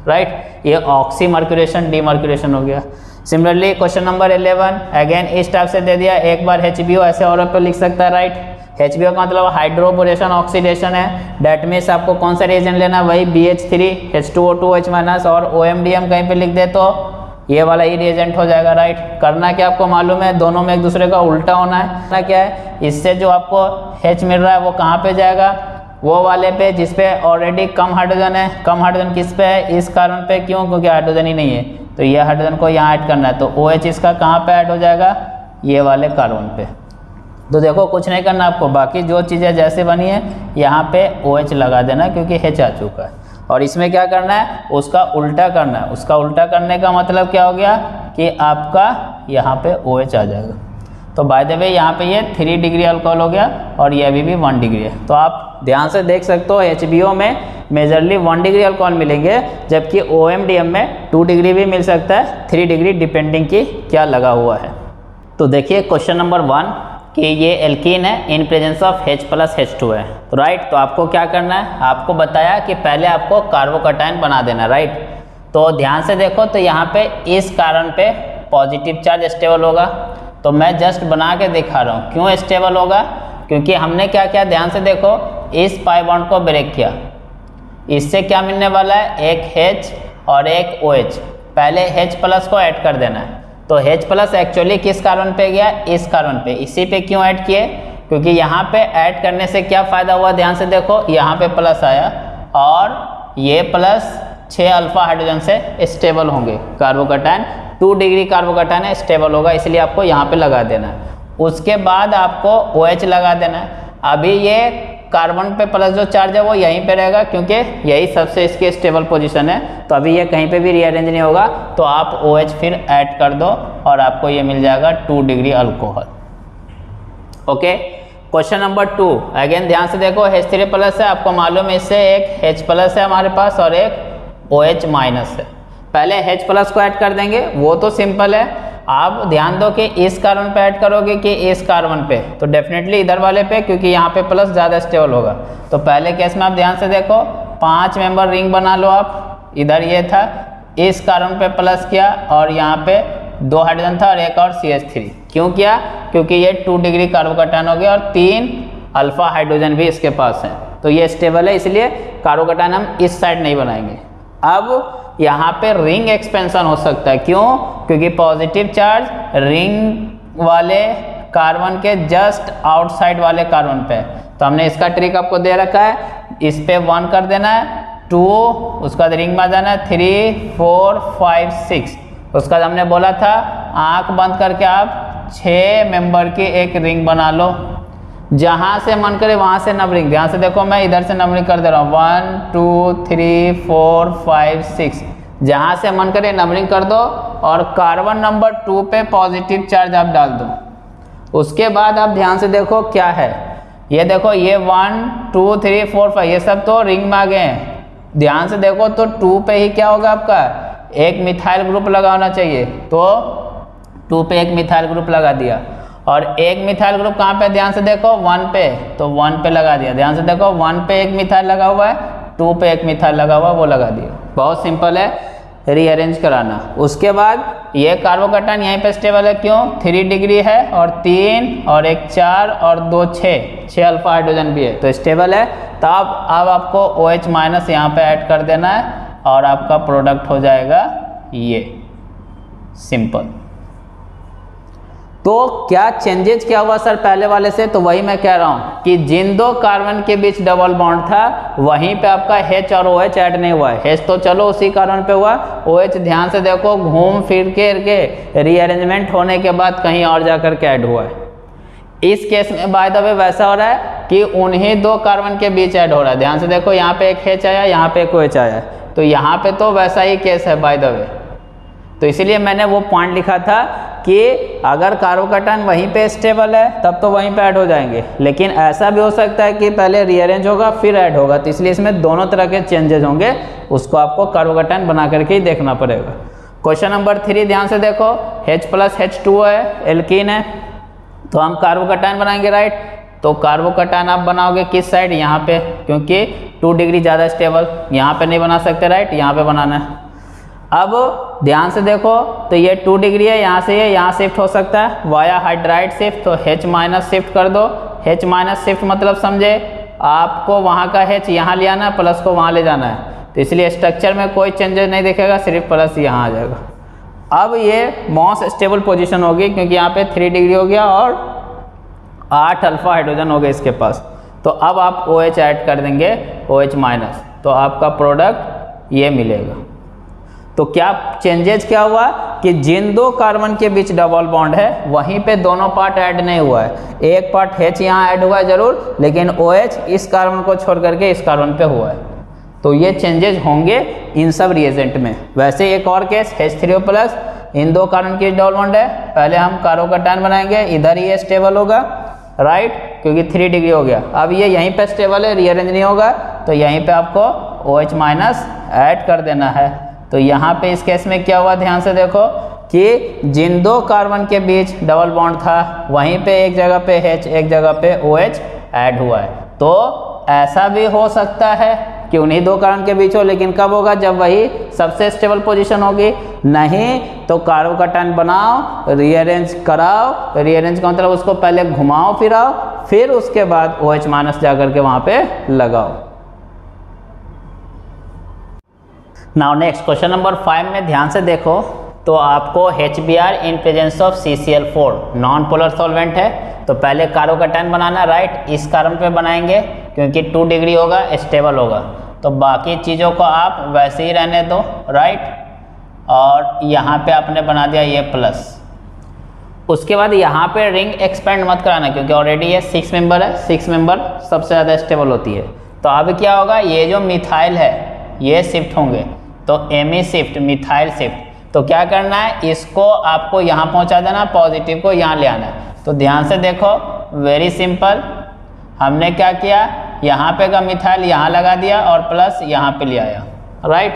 राइट। ये ऑक्सी मर्क्यूरेशन डीमर्क्यूरेशन हो गया। सिमिलरली क्वेश्चन नंबर 11, अगेन इस टाइप से दे दिया, एक बार HBO ऐसे और पे लिख सकता है, राइट। HBO का मतलब हाइड्रोबोरेशन ऑक्सीडेशन है। डैट मीन्स आपको कौन सा रिएजेंट लेना, वही BH3 H2O2 H- और OMDM कहीं पे लिख दे तो ये वाला ही रिएजेंट हो जाएगा, राइट। करना क्या आपको मालूम है, दोनों में एक दूसरे का उल्टा होना है। करना क्या है, इससे जो आपको H मिल रहा है वो कहाँ पे जाएगा, वो वाले पे जिस पे ऑलरेडी कम हाइड्रोजन है। कम हाइड्रोजन किस पे है, इस कार्बन पे, क्यों, क्योंकि हाइड्रोजन ही नहीं है, तो ये हाइड्रोजन को यहाँ ऐड करना है, तो OH इसका कहाँ पे ऐड हो जाएगा, ये वाले कार्बन पे। तो देखो कुछ नहीं करना आपको, बाकी जो चीज़ें जैसे बनी है यहाँ पे OH लगा देना क्योंकि H आ चुका है। और इसमें क्या करना है, उसका उल्टा करना है। उसका उल्टा करने का मतलब क्या हो गया कि आपका यहाँ पे OH आ जाएगा। तो बाय द वे यहाँ पे ये 3 डिग्री अल्कोहल हो गया और ये अभी भी 1 डिग्री है। तो आप ध्यान से देख सकते हो HBO में मेजरली 1 डिग्री अल्कोहल मिलेंगे, जबकि OMDM में 2 डिग्री भी मिल सकता है, 3 डिग्री डिपेंडिंग की क्या लगा हुआ है। तो देखिए क्वेश्चन नंबर 1 कि ये एल्कीन है इन प्रेजेंस ऑफ H+H2 है, तो राइट। तो आपको क्या करना है, आपको बताया कि पहले आपको कार्बोकैटायन बना देना, राइट। तो ध्यान से देखो, तो यहाँ पे इस कार्बन पे पॉजिटिव चार्ज स्टेबल होगा, तो मैं जस्ट बना के दिखा रहा हूँ। क्यों स्टेबल होगा, क्योंकि हमने क्या किया, ध्यान से देखो, इस पाई बॉन्ड को ब्रेक किया। इससे क्या मिलने वाला है, एक H और एक OH। पहले H+ को ऐड कर देना है, तो H+ एक्चुअली किस कार्बन पे गया, इस कार्बन पे। इसी पे क्यों ऐड किए, क्योंकि यहाँ पे ऐड करने से क्या फ़ायदा हुआ, ध्यान से देखो, यहाँ पे प्लस आया और ये प्लस 6 अल्फा हाइड्रोजन से स्टेबल होंगे। कार्बोकैटायन 2 डिग्री कार्बोकैटायन है, स्टेबल होगा, इसलिए आपको यहाँ पे लगा देना है। उसके बाद आपको OH लगा देना है। अभी ये कार्बन पे प्लस जो चार्ज है वो यहीं पे रहेगा, क्योंकि यही सबसे इसकी स्टेबल पोजीशन है, तो अभी ये कहीं पे भी रीअरेंज नहीं होगा। तो आप OH फिर ऐड कर दो और आपको ये मिल जाएगा 2 degree alcohol. Okay, question number 2, again ध्यान से देखो, H3+ है, आपको मालूम है इससे एक H+ है हमारे पास और एक OH- है। पहले H+ को ऐड कर देंगे, वो तो सिंपल है। आप ध्यान दो कि इस कार्बन पे ऐड करोगे कि इस कार्बन पे, तो डेफिनेटली इधर वाले पे, क्योंकि यहाँ पे प्लस ज़्यादा स्टेबल होगा। तो पहले केस में आप ध्यान से देखो, 5 मेंबर रिंग बना लो आप। इधर ये था, इस कार्बन पे प्लस किया और यहाँ पे 2 हाइड्रोजन था और एक और CH3। क्यों किया, क्योंकि ये 2 डिग्री कार्बोकैटायन हो गया और 3 अल्फा हाइड्रोजन भी इसके पास है, तो ये स्टेबल है, इसलिए कार्बोकैटायन हम इस साइड नहीं बनाएंगे। अब यहाँ पे रिंग एक्सपेंशन हो सकता है, क्यों, क्योंकि पॉजिटिव चार्ज रिंग वाले कार्बन के जस्ट आउटसाइड वाले कार्बन पे। तो हमने इसका ट्रिक आपको दे रखा है, इस पे 1 कर देना है, 2, उसका बाद रिंग में आ जाना है, 3 4 5 6, उसका बाद हमने बोला था आंख बंद करके आप 6 मेंबर की एक रिंग बना लो, जहाँ से मन करे वहाँ से नंबरिंग। ध्यान से देखो, मैं इधर से नंबरिंग कर दे रहा हूँ 1 2 3 4 5 6, जहाँ से मन करे नंबरिंग कर दो और कार्बन नंबर 2 पे पॉजिटिव चार्ज आप डाल दो। उसके बाद आप ध्यान से देखो क्या है, ये देखो ये 1 2 3 4 5 ये सब तो रिंग में आ गए हैं। ध्यान से देखो तो 2 पे ही क्या होगा आपका एक मिथाइल ग्रुप लगाना चाहिए, तो 2 पे एक मिथाइल ग्रुप लगा दिया। और एक मिथाइल ग्रुप कहाँ पे, ध्यान से देखो 1 पे, तो 1 पे लगा दिया। ध्यान से देखो 1 पे एक मिथाइल लगा हुआ है, 2 पे एक मिथाइल लगा हुआ है, वो लगा दिया। बहुत सिंपल है रीअरेंज कराना। उसके बाद ये कार्बोकैटायन यहीं पे स्टेबल है, क्यों 3 डिग्री है और 3 और 1 4 और 2 6 अल्फा हाइड्रोजन भी है, तो स्टेबल है। तो अब आपको OH माइनस यहाँ पे ऐड कर देना है और आपका प्रोडक्ट हो जाएगा ये, सिंपल। तो क्या चेंजेज क्या हुआ सर पहले वाले से, तो वही मैं कह रहा हूँ कि जिन 2 कार्बन के बीच डबल बॉन्ड था वहीं पे आपका H और OH ऐड नहीं हुआ है। H तो चलो उसी कार्बन पे हुआ, OH ध्यान से देखो घूम फिर के रीअरेंजमेंट होने के बाद कहीं और जाकर के ऐड हुआ है। इस केस में बाय द वे वैसा हो रहा है कि उन्हीं 2 कार्बन के बीच ऐड हो रहा है। ध्यान से देखो यहाँ पे एक H आया, यहाँ पे एक OH आया, तो यहाँ पे तो वैसा ही केस है बाय द वे। तो इसीलिए मैंने वो पॉइंट लिखा था कि अगर कार्बोकैटायन वहीं पे स्टेबल है तब तो वहीं पे ऐड हो जाएंगे, लेकिन ऐसा भी हो सकता है कि पहले रीअरेंज होगा फिर ऐड होगा, तो इसलिए इसमें दोनों तरह के चेंजेस होंगे, उसको आपको कार्बोकैटायन बना करके ही देखना पड़ेगा। क्वेश्चन नंबर 3 ध्यान से देखो, H+H2O है, एल्कीन है, तो हम कार्बोकैटायन बनाएंगे राइट। तो कार्बोकैटायन आप बनाओगे किस साइड, यहाँ पे, क्योंकि 2 डिग्री ज़्यादा स्टेबल, यहाँ पे नहीं बना सकते राइट, यहाँ पे बनाना है। अब ध्यान से देखो तो ये 2 डिग्री है, यहाँ से ये यहाँ शिफ्ट हो सकता है वाया हाइड्राइड शिफ्ट, तो H माइनस शिफ्ट कर दो। H माइनस शिफ्ट मतलब समझे, आपको वहाँ का H यहाँ ले आना है, प्लस को वहाँ ले जाना है, तो इसलिए स्ट्रक्चर में कोई चेंजेस नहीं दिखेगा, सिर्फ प्लस यहाँ आ जाएगा। अब ये मोस्ट स्टेबल पोजीशन होगी क्योंकि यहाँ पे 3 डिग्री हो गया और 8 अल्फा हाइड्रोजन हो गए इसके पास। तो अब आप OH ऐड कर देंगे, OH माइनस, तो आपका प्रोडक्ट ये मिलेगा। तो क्या चेंजेज क्या हुआ कि जिन 2 कार्बन के बीच डबल बॉन्ड है वहीं पे दोनों पार्ट ऐड नहीं हुआ है, एक पार्ट H यहाँ ऐड हुआ है जरूर, लेकिन OH इस कार्बन को छोड़ करके इस कार्बन पे हुआ है। तो ये चेंजेज होंगे इन सब रिएजेंट में। वैसे एक और केस H3O+, इन 2 कार्बन के डबल बॉन्ड है, पहले हम कार्बोकैटायन बनाएंगे, इधर ये स्टेबल होगा राइट, क्योंकि 3 डिग्री हो गया। अब ये यहीं पे स्टेबल है, रीअरेंज नहीं होगा, तो यहीं पे आपको OH माइनस ऐड कर देना है। तो यहाँ पे इस केस में क्या हुआ, ध्यान से देखो कि जिन 2 कार्बन के बीच डबल बॉन्ड था वहीं पे एक जगह पे H एक जगह पे OH ऐड हुआ है। तो ऐसा भी हो सकता है कि उन्हीं 2 कार्बन के बीच हो, लेकिन कब होगा, जब वही सबसे स्टेबल पोजीशन होगी। नहीं तो कार्बोकैटायन बनाओ, रीअरेंज कराओ, रीअरेंज का मतलब उसको पहले घुमाओ फिराओ, फिर उसके बाद OH माइनस जाकर के वहाँ पे लगाओ। नाउ नेक्स्ट क्वेश्चन नंबर 5 में ध्यान से देखो तो आपको HBr in presence of CCl4 non polar solvent है, तो पहले कार्बोकैटायन बनाना राइट, इस कार्बन पे बनाएंगे क्योंकि 2 डिग्री होगा, स्टेबल होगा, तो बाकी चीज़ों को आप वैसे ही रहने दो राइट। और यहाँ पे आपने बना दिया ये प्लस। उसके बाद यहाँ पे रिंग एक्सपेंड मत कराना क्योंकि ऑलरेडी ये 6 मेंबर है, 6 मेंबर सबसे ज़्यादा स्टेबल होती है। तो अब क्या होगा, ये जो मिथाइल है ये शिफ्ट होंगे, तो एमी शिफ्ट, मिथाइल शिफ्ट। तो क्या करना है, इसको आपको यहाँ पहुँचा देना, पॉजिटिव को यहाँ ले आना है। तो ध्यान से देखो, वेरी सिंपल, हमने क्या किया, यहाँ पे का मिथाइल यहाँ लगा दिया और प्लस यहाँ पे ले आया राइट।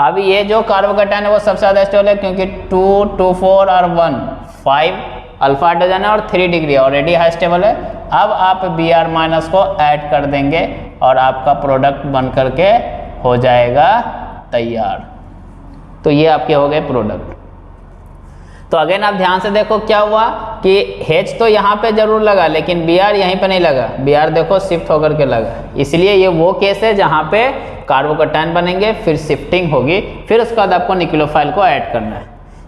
अब ये जो कार्बोकैटायन है वो सबसे ज़्यादा स्टेबल है क्योंकि 2 2 4 और 1 5 अल्फा हाइड्रोजन है और 3 डिग्री ऑलरेडी हाई स्टेबल है। अब आप Br माइनस को ऐड कर देंगे और आपका प्रोडक्ट बन करके हो जाएगा तैयार। तो ये आपके हो गए प्रोडक्ट। तो अगेन आप ध्यान से देखो क्या हुआ कि H तो यहाँ पे जरूर लगा लेकिन Br यहीं पे नहीं लगा, Br देखो शिफ्ट होकर के लगा, इसलिए ये वो केस है जहाँ पे कार्बोकैटायन बनेंगे, फिर शिफ्टिंग होगी, फिर उसके बाद आपको न्यूक्लियोफाइल को ऐड करना है।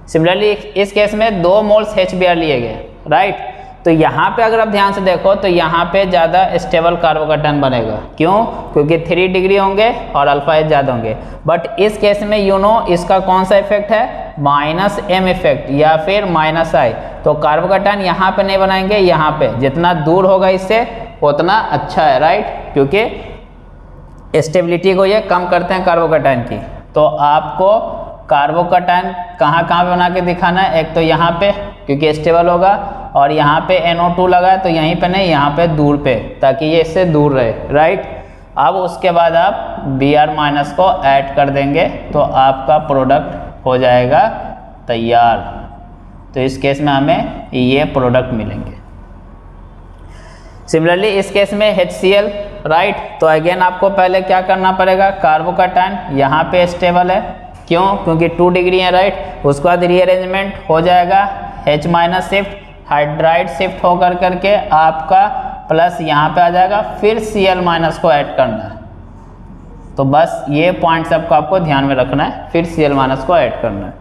सिमिलरली इस केस में 2 मोल्स HBr लिए गए राइट। तो यहाँ पे अगर आप ध्यान से देखो तो यहाँ पे ज़्यादा स्टेबल कार्बोकैटायन बनेगा, क्यों, क्योंकि 3 डिग्री होंगे और अल्फा H ज़्यादा होंगे। बट इस केस में इसका कौन सा इफेक्ट है, माइनस एम इफेक्ट या फिर माइनस आई। तो कार्बोकैटायन यहाँ पे नहीं बनाएंगे, यहाँ पे जितना दूर होगा इससे उतना अच्छा है, राइट, क्योंकि स्टेबिलिटी को ये कम करते हैं कार्बोकैटायन की। तो आपको कार्बोकैटायन कहाँ कहाँ बना के दिखाना है, एक तो यहाँ पे क्योंकि स्टेबल होगा, और यहाँ पे NO2 लगा है तो यहीं पे नहीं, यहाँ पे दूर पे, ताकि ये इससे दूर रहे, राइट। अब उसके बाद आप Br- को ऐड कर देंगे तो आपका प्रोडक्ट हो जाएगा तैयार। तो इस केस में हमें ये प्रोडक्ट मिलेंगे। सिमिलरली इस केस में HCl, राइट। तो अगेन आपको पहले क्या करना पड़ेगा, कार्बोकैटायन यहाँ पे स्टेबल है, क्यों, क्योंकि 2 डिग्री है, राइट। उसके बाद रीअरेंजमेंट हो जाएगा, H- शिफ्ट, हाइड्राइड शिफ्ट होकर करके आपका प्लस यहाँ पे आ जाएगा, फिर Cl- को ऐड करना है। तो बस ये पॉइंट सबको आपको ध्यान में रखना है, फिर Cl- को ऐड करना है।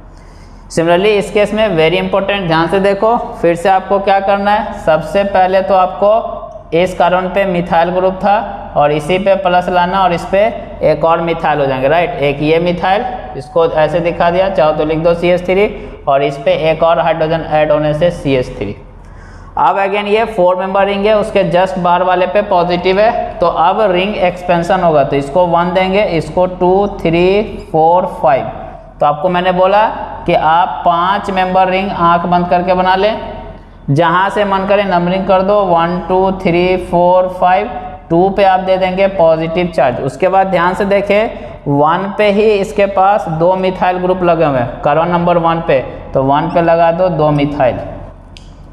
सिमिलरली इस केस में वेरी इंपॉर्टेंट, ध्यान से देखो, फिर से आपको क्या करना है, सबसे पहले तो आपको इस कार्बन पे मिथाइल ग्रुप था और इसी पे प्लस लाना और इस पे एक और मिथाइल हो जाएंगे, राइट। एक ये मिथाइल, इसको ऐसे दिखा दिया, चाहो तो लिख दो CH3, और इस पे एक और हाइड्रोजन ऐड होने से CH3। अब अगेन ये 4 मेंबर रिंग है, उसके जस्ट बाहर वाले पे पॉजिटिव है, तो अब रिंग एक्सपेंशन होगा, तो इसको 1 देंगे, इसको 2, 3, 4, 5। तो आपको मैंने बोला कि आप 5 मेंबर रिंग आंख बंद करके बना लें, जहां से मन करे नंबरिंग कर दो, 1, 2, 3, 4, 5। 2 पे आप दे देंगे पॉजिटिव चार्ज। उसके बाद ध्यान से देखें, 1 पे ही इसके पास 2 मिथाइल ग्रुप लगे हुए हैं, कार्बन नंबर 1 पे, तो 1 पे लगा दो 2 मिथाइल।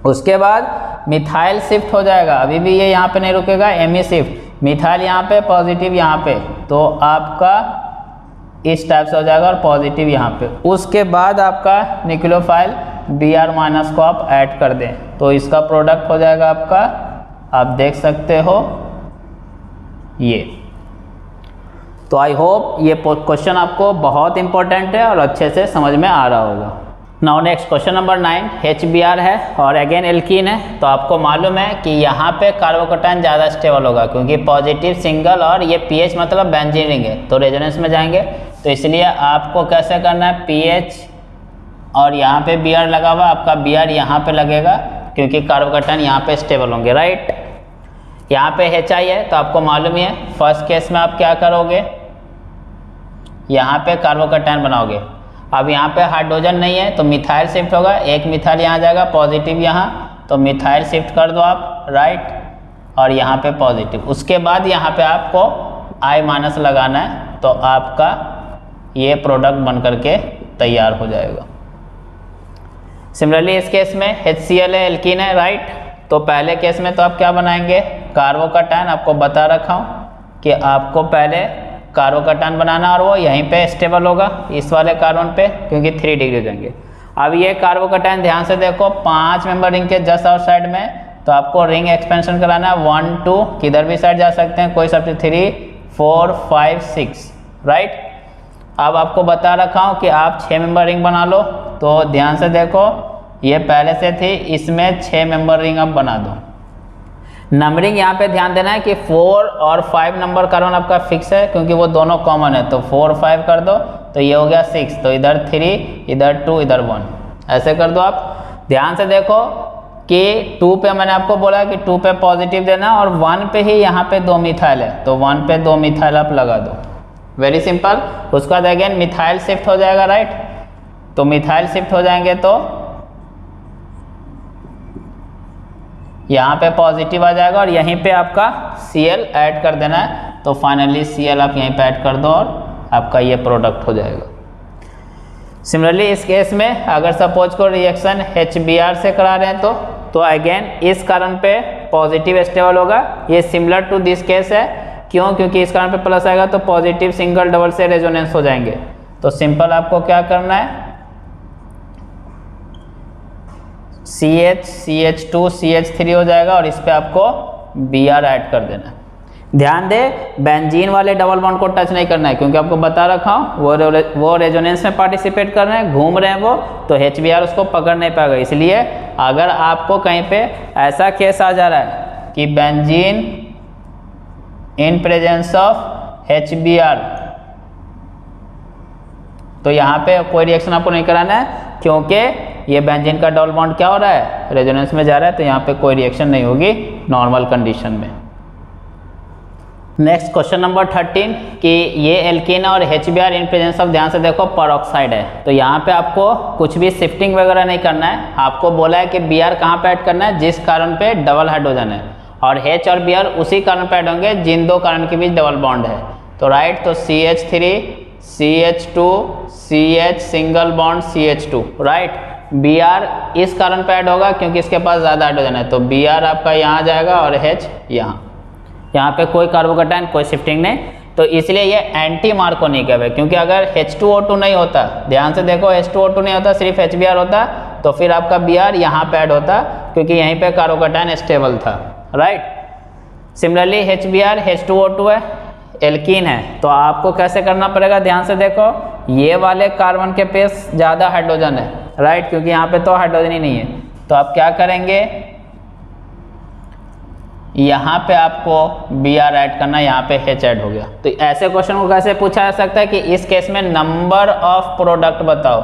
उसके बाद मिथाइल शिफ्ट हो जाएगा, अभी भी ये यहाँ पे नहीं रुकेगा, Me शिफ्ट, मिथाइल यहाँ पे, पॉजिटिव यहाँ पे, तो आपका इस टाइप से हो जाएगा और पॉजिटिव यहाँ पे। उसके बाद आपका न्यूक्लियोफाइल Br- को आप ऐड कर दें तो इसका प्रोडक्ट हो जाएगा आपका, आप देख सकते हो ये। तो आई होप ये क्वेश्चन आपको बहुत इंपॉर्टेंट है और अच्छे से समझ में आ रहा होगा। Now next question number 9, HBr है और अगेन एल्कीन है। तो आपको मालूम है कि यहाँ पे कार्बोकैटायन ज़्यादा स्टेबल होगा क्योंकि पॉजिटिव सिंगल और ये pH मतलब बेंजीन रिंग है, तो रेजोनेंस में जाएंगे। तो इसलिए आपको कैसे करना है, pH और यहाँ पे Br लगा हुआ, आपका Br यहाँ पे लगेगा क्योंकि कार्बोकैटायन यहाँ पे स्टेबल होंगे, राइट। यहाँ पे HI है तो आपको मालूम ही है, फर्स्ट केस में आप क्या करोगे, यहाँ पे कार्बोकैटायन बनाओगे। अब यहाँ पे हाइड्रोजन नहीं है तो मिथाइल शिफ्ट होगा, एक मिथाइल यहाँ जाएगा, पॉजिटिव यहाँ, तो मिथाइल शिफ्ट कर दो आप, राइट, और यहाँ पे पॉजिटिव। उसके बाद यहाँ पे आपको I- लगाना है तो आपका ये प्रोडक्ट बन करके तैयार हो जाएगा। सिमिलरली इस केस में HCl है, एल्कीन है, राइट। तो पहले केस में तो आप क्या बनाएंगे, कार्बोकैटायन, आपको बता रखा हूँ कि आपको पहले कार्बोकैटायन बनाना और वो यहीं पे स्टेबल होगा इस वाले कार्बन पे क्योंकि 3 डिग्री हो जाएंगे। अब ये कार्बोकैटायन ध्यान से देखो, 5 मेंबर रिंग के जस्ट आउटसाइड में, तो आपको रिंग एक्सपेंशन कराना है 1, 2, किधर भी साइड जा सकते हैं, कोई सब 3, 4, 5, 6, राइट। अब आपको बता रखा हूँ कि आप 6 मेंबर रिंग बना लो, तो ध्यान से देखो ये पहले से थी, इसमें 6 मेंबर रिंग आप बना दो। नंबरिंग यहाँ पे ध्यान देना है कि 4 और 5 नंबर कार्बन आपका फिक्स है क्योंकि वो दोनों कॉमन है, तो 4, 5 कर दो तो ये हो गया 6, तो इधर 3, इधर 2, इधर 1, ऐसे कर दो आप। ध्यान से देखो कि 2 पे मैंने आपको बोला कि 2 पे पॉजिटिव देना और 1 पे ही यहाँ पे 2 मिथाइल है, तो 1 पे 2 मिथाइल आप लगा दो, वेरी सिंपल। उसके बाद अगेन मिथाइल शिफ्ट हो जाएगा, राइट। तो मिथाइल शिफ्ट हो जाएंगे तो यहाँ पे पॉजिटिव आ जाएगा और यहीं पे आपका Cl ऐड कर देना है, तो फाइनली Cl आप यहीं पे ऐड कर दो और आपका ये प्रोडक्ट हो जाएगा। सिमिलरली इस केस में अगर सपोज को रिएक्शन HBr से करा रहे हैं तो अगेन इस कारण पे पॉजिटिव स्टेबल होगा, ये सिमिलर टू दिस केस है, क्यों, क्योंकि इस कारण पे प्लस आएगा तो पॉजिटिव सिंगल डबल से रेजोनेंस हो जाएंगे। तो सिंपल आपको क्या करना है, CH, CH2, CH3 हो जाएगा और इस पे आपको Br ऐड कर देना है। ध्यान दे बेंजीन वाले डबल बॉन्ड को टच नहीं करना है क्योंकि आपको बता रखा हूँ वो रेजोनेंस में पार्टिसिपेट कर रहे हैं, घूम रहे हैं वो, तो HBr उसको पकड़ नहीं पाएगा। इसलिए अगर आपको कहीं पे ऐसा केस आ जा रहा है कि benzene in presence of HBr तो यहाँ पे कोई रिएक्शन आपको नहीं कराना है, क्योंकि ये बेंजीन का डबल बॉन्ड क्या हो रहा है, रेजोनेंस में जा रहा है, तो यहाँ पे कोई रिएक्शन नहीं होगी नॉर्मल कंडीशन में। नेक्स्ट क्वेश्चन नंबर 13 कि ये एल्कीन और HBr इन प्रेजेंस ऑफ, ध्यान से देखो, परऑक्साइड है। तो यहाँ पे आपको कुछ भी शिफ्टिंग वगैरह नहीं करना है, आपको बोला है कि Br कहाँ पे ऐड करना है, जिस कारण पे डबल हाइड्रोजन है, और H और Br उसी कारण पे ऐड होंगे जिन दो कारण के बीच डबल बॉन्ड है। तो राइट, तो CH3 CH2 CH single bond CH2, right. Br इस कारण पे ऐड होगा क्योंकि इसके पास ज़्यादा हाइड्रोजन है, तो Br आपका यहाँ जाएगा और H यहाँ पे कोई कार्बोकैटायन, कोई शिफ्टिंग नहीं, तो इसलिए ये एंटी मार्कोनिक है। क्योंकि अगर H2O2 नहीं होता, ध्यान से देखो, H2O2 नहीं होता, सिर्फ HBr होता, तो फिर आपका Br यहाँ पे ऐड होता, क्योंकि यहीं पे कार्बोकैटायन स्टेबल था, राइट। सिमिलरली HBr H2O2 है, एल्कीन है, तो आपको कैसे करना पड़ेगा, ध्यान से देखो, ये वाले कार्बन के पास ज़्यादा हाइड्रोजन है, राइट, क्योंकि यहाँ पे तो हाइड्रोजन ही नहीं है, तो आप क्या करेंगे, यहाँ पे आपको Br ऐड करना, यहाँ पे H ऐड हो गया। तो ऐसे क्वेश्चन को कैसे पूछा जा सकता है कि इस केस में नंबर ऑफ प्रोडक्ट बताओ,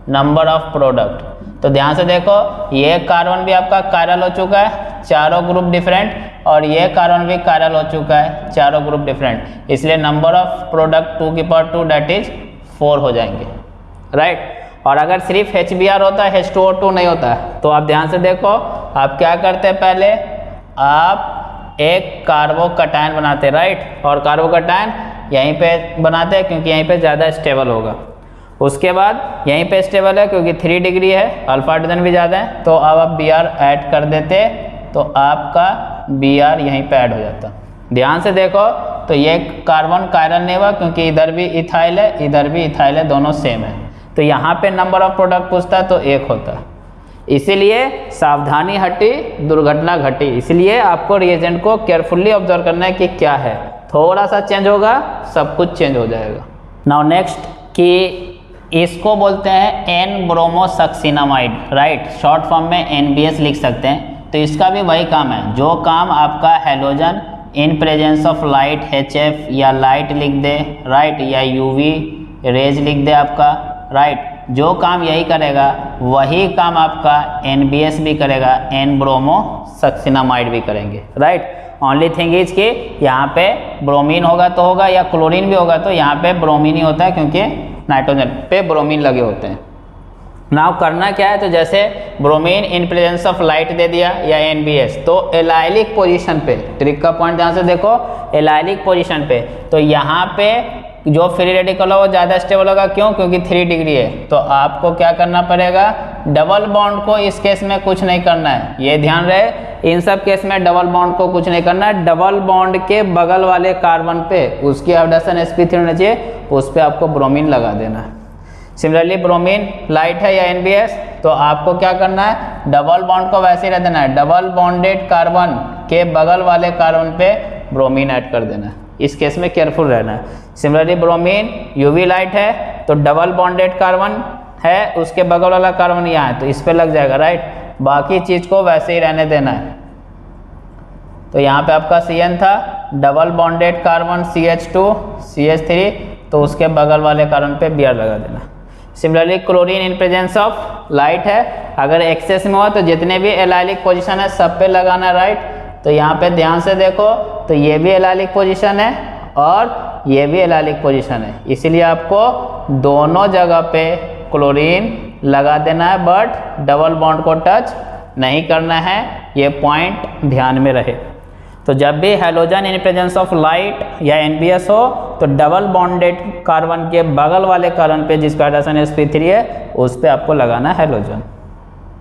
नंबर ऑफ प्रोडक्ट। तो ध्यान से देखो, ये कार्बन भी आपका कायरल हो चुका है, चारों ग्रुप डिफरेंट, और ये कार्बन भी कायरल हो चुका है, चारों ग्रुप डिफरेंट, इसलिए नंबर ऑफ प्रोडक्ट 2 की पावर 2 दैट इज 4 हो जाएंगे, राइट। और अगर सिर्फ HBr होता है, H2O2 नहीं होता है, तो आप ध्यान से देखो, आप क्या करते हैं, पहले आप एक कार्बोकैटायन बनाते, राइट, और कार्बोकैटायन यहीं पे बनाते हैं क्योंकि यहीं पे ज़्यादा स्टेबल होगा। उसके बाद यहीं पे स्टेबल है क्योंकि 3 डिग्री है, अल्फा हाइड्रोजन भी ज़्यादा है, तो अब आप Br ऐड कर देते, तो आपका Br यहीं पे ऐड हो जाता। ध्यान से देखो, तो ये कार्बन कायरल नहीं हुआ क्योंकि इधर भी इथाइल है, इधर भी इथाइल है, दोनों सेम है, तो यहाँ पे नंबर ऑफ प्रोडक्ट पूछता है तो 1 होता है। इसीलिए सावधानी हटी दुर्घटना घटी, इसलिए आपको रिएजेंट को केयरफुली ऑब्जर्व करना है कि क्या है, थोड़ा सा चेंज होगा सब कुछ चेंज हो जाएगा। नाउ नेक्स्ट कि इसको बोलते हैं N bromosuccinimide, right, short form में NBS लिख सकते हैं। तो इसका भी वही काम है, जो काम आपका halogen in presence of light HF या लाइट लिख दे, राइट, या UV रेज लिख दे आपका, राइट, जो काम यही करेगा वही काम आपका NBS भी करेगा, एन ब्रोमोसक्सिनामाइड भी करेंगे, राइट। ओनली थिंग इज कि यहाँ पे ब्रोमीन होगा तो होगा, या क्लोरीन भी होगा तो यहाँ पे ब्रोमीन ही होता है क्योंकि नाइट्रोजन पे ब्रोमीन लगे होते हैं। नाउ करना क्या है, तो जैसे bromine in presence of light दे दिया या NBS, तो एलाइलिक पोजीशन पे, ट्रिक का पॉइंट ध्यान से देखो, एलाइलिक पोजीशन पे, तो यहाँ पे जो फ्री रेडिकल हो वो ज़्यादा स्टेबल होगा, क्यों, क्योंकि 3 डिग्री है, तो आपको क्या करना पड़ेगा, डबल बॉन्ड को इस केस में कुछ नहीं करना है, ये ध्यान रहे, इन सब केस में डबल बॉन्ड को कुछ नहीं करना है, डबल बॉन्ड के बगल वाले कार्बन पे उसकी हाइड्रोजन sp3 होना चाहिए, उस पर आपको ब्रोमीन लगा देना है। सिमिलरली ब्रोमीन लाइट है या NBS, तो आपको क्या करना है, डबल बॉन्ड को वैसे ही रह देना है, डबल बॉन्डेड कार्बन के बगल वाले कार्बन पे ब्रोमीन ऐड कर देना है, इस केस में केयरफुल रहना है। सिमिलरली ब्रोमीन UV लाइट है, तो डबल बॉन्डेड कार्बन है, उसके बगल वाला कार्बन यहाँ है, तो इस पे लग जाएगा, राइट, बाकी चीज़ को वैसे ही रहने देना है। तो यहाँ पे आपका CN था, double bonded carbon CH2 CH3, तो उसके बगल वाले कार्बन पे Br लगा देना। Similarly chlorine in presence of light है, अगर एक्सेस में हो तो जितने भी एलाइलिक पोजीशन है सब पे लगाना है, राइट। तो यहाँ पे ध्यान से देखो, तो ये भी एलाइलिक पोजीशन है और ये भी एलाइलिक पोजीशन है, इसीलिए आपको दोनों जगह पे क्लोरीन लगा देना है, बट डबल बॉन्ड को टच नहीं करना है, ये पॉइंट ध्यान में रहे। तो जब भी halogen in presence of light या NBS हो, तो डबल बॉन्डेड कार्बन के बगल वाले कार्बन पे जिसका हाइड्रोजन sp3 है, उस पे आपको लगाना है हैलोजन।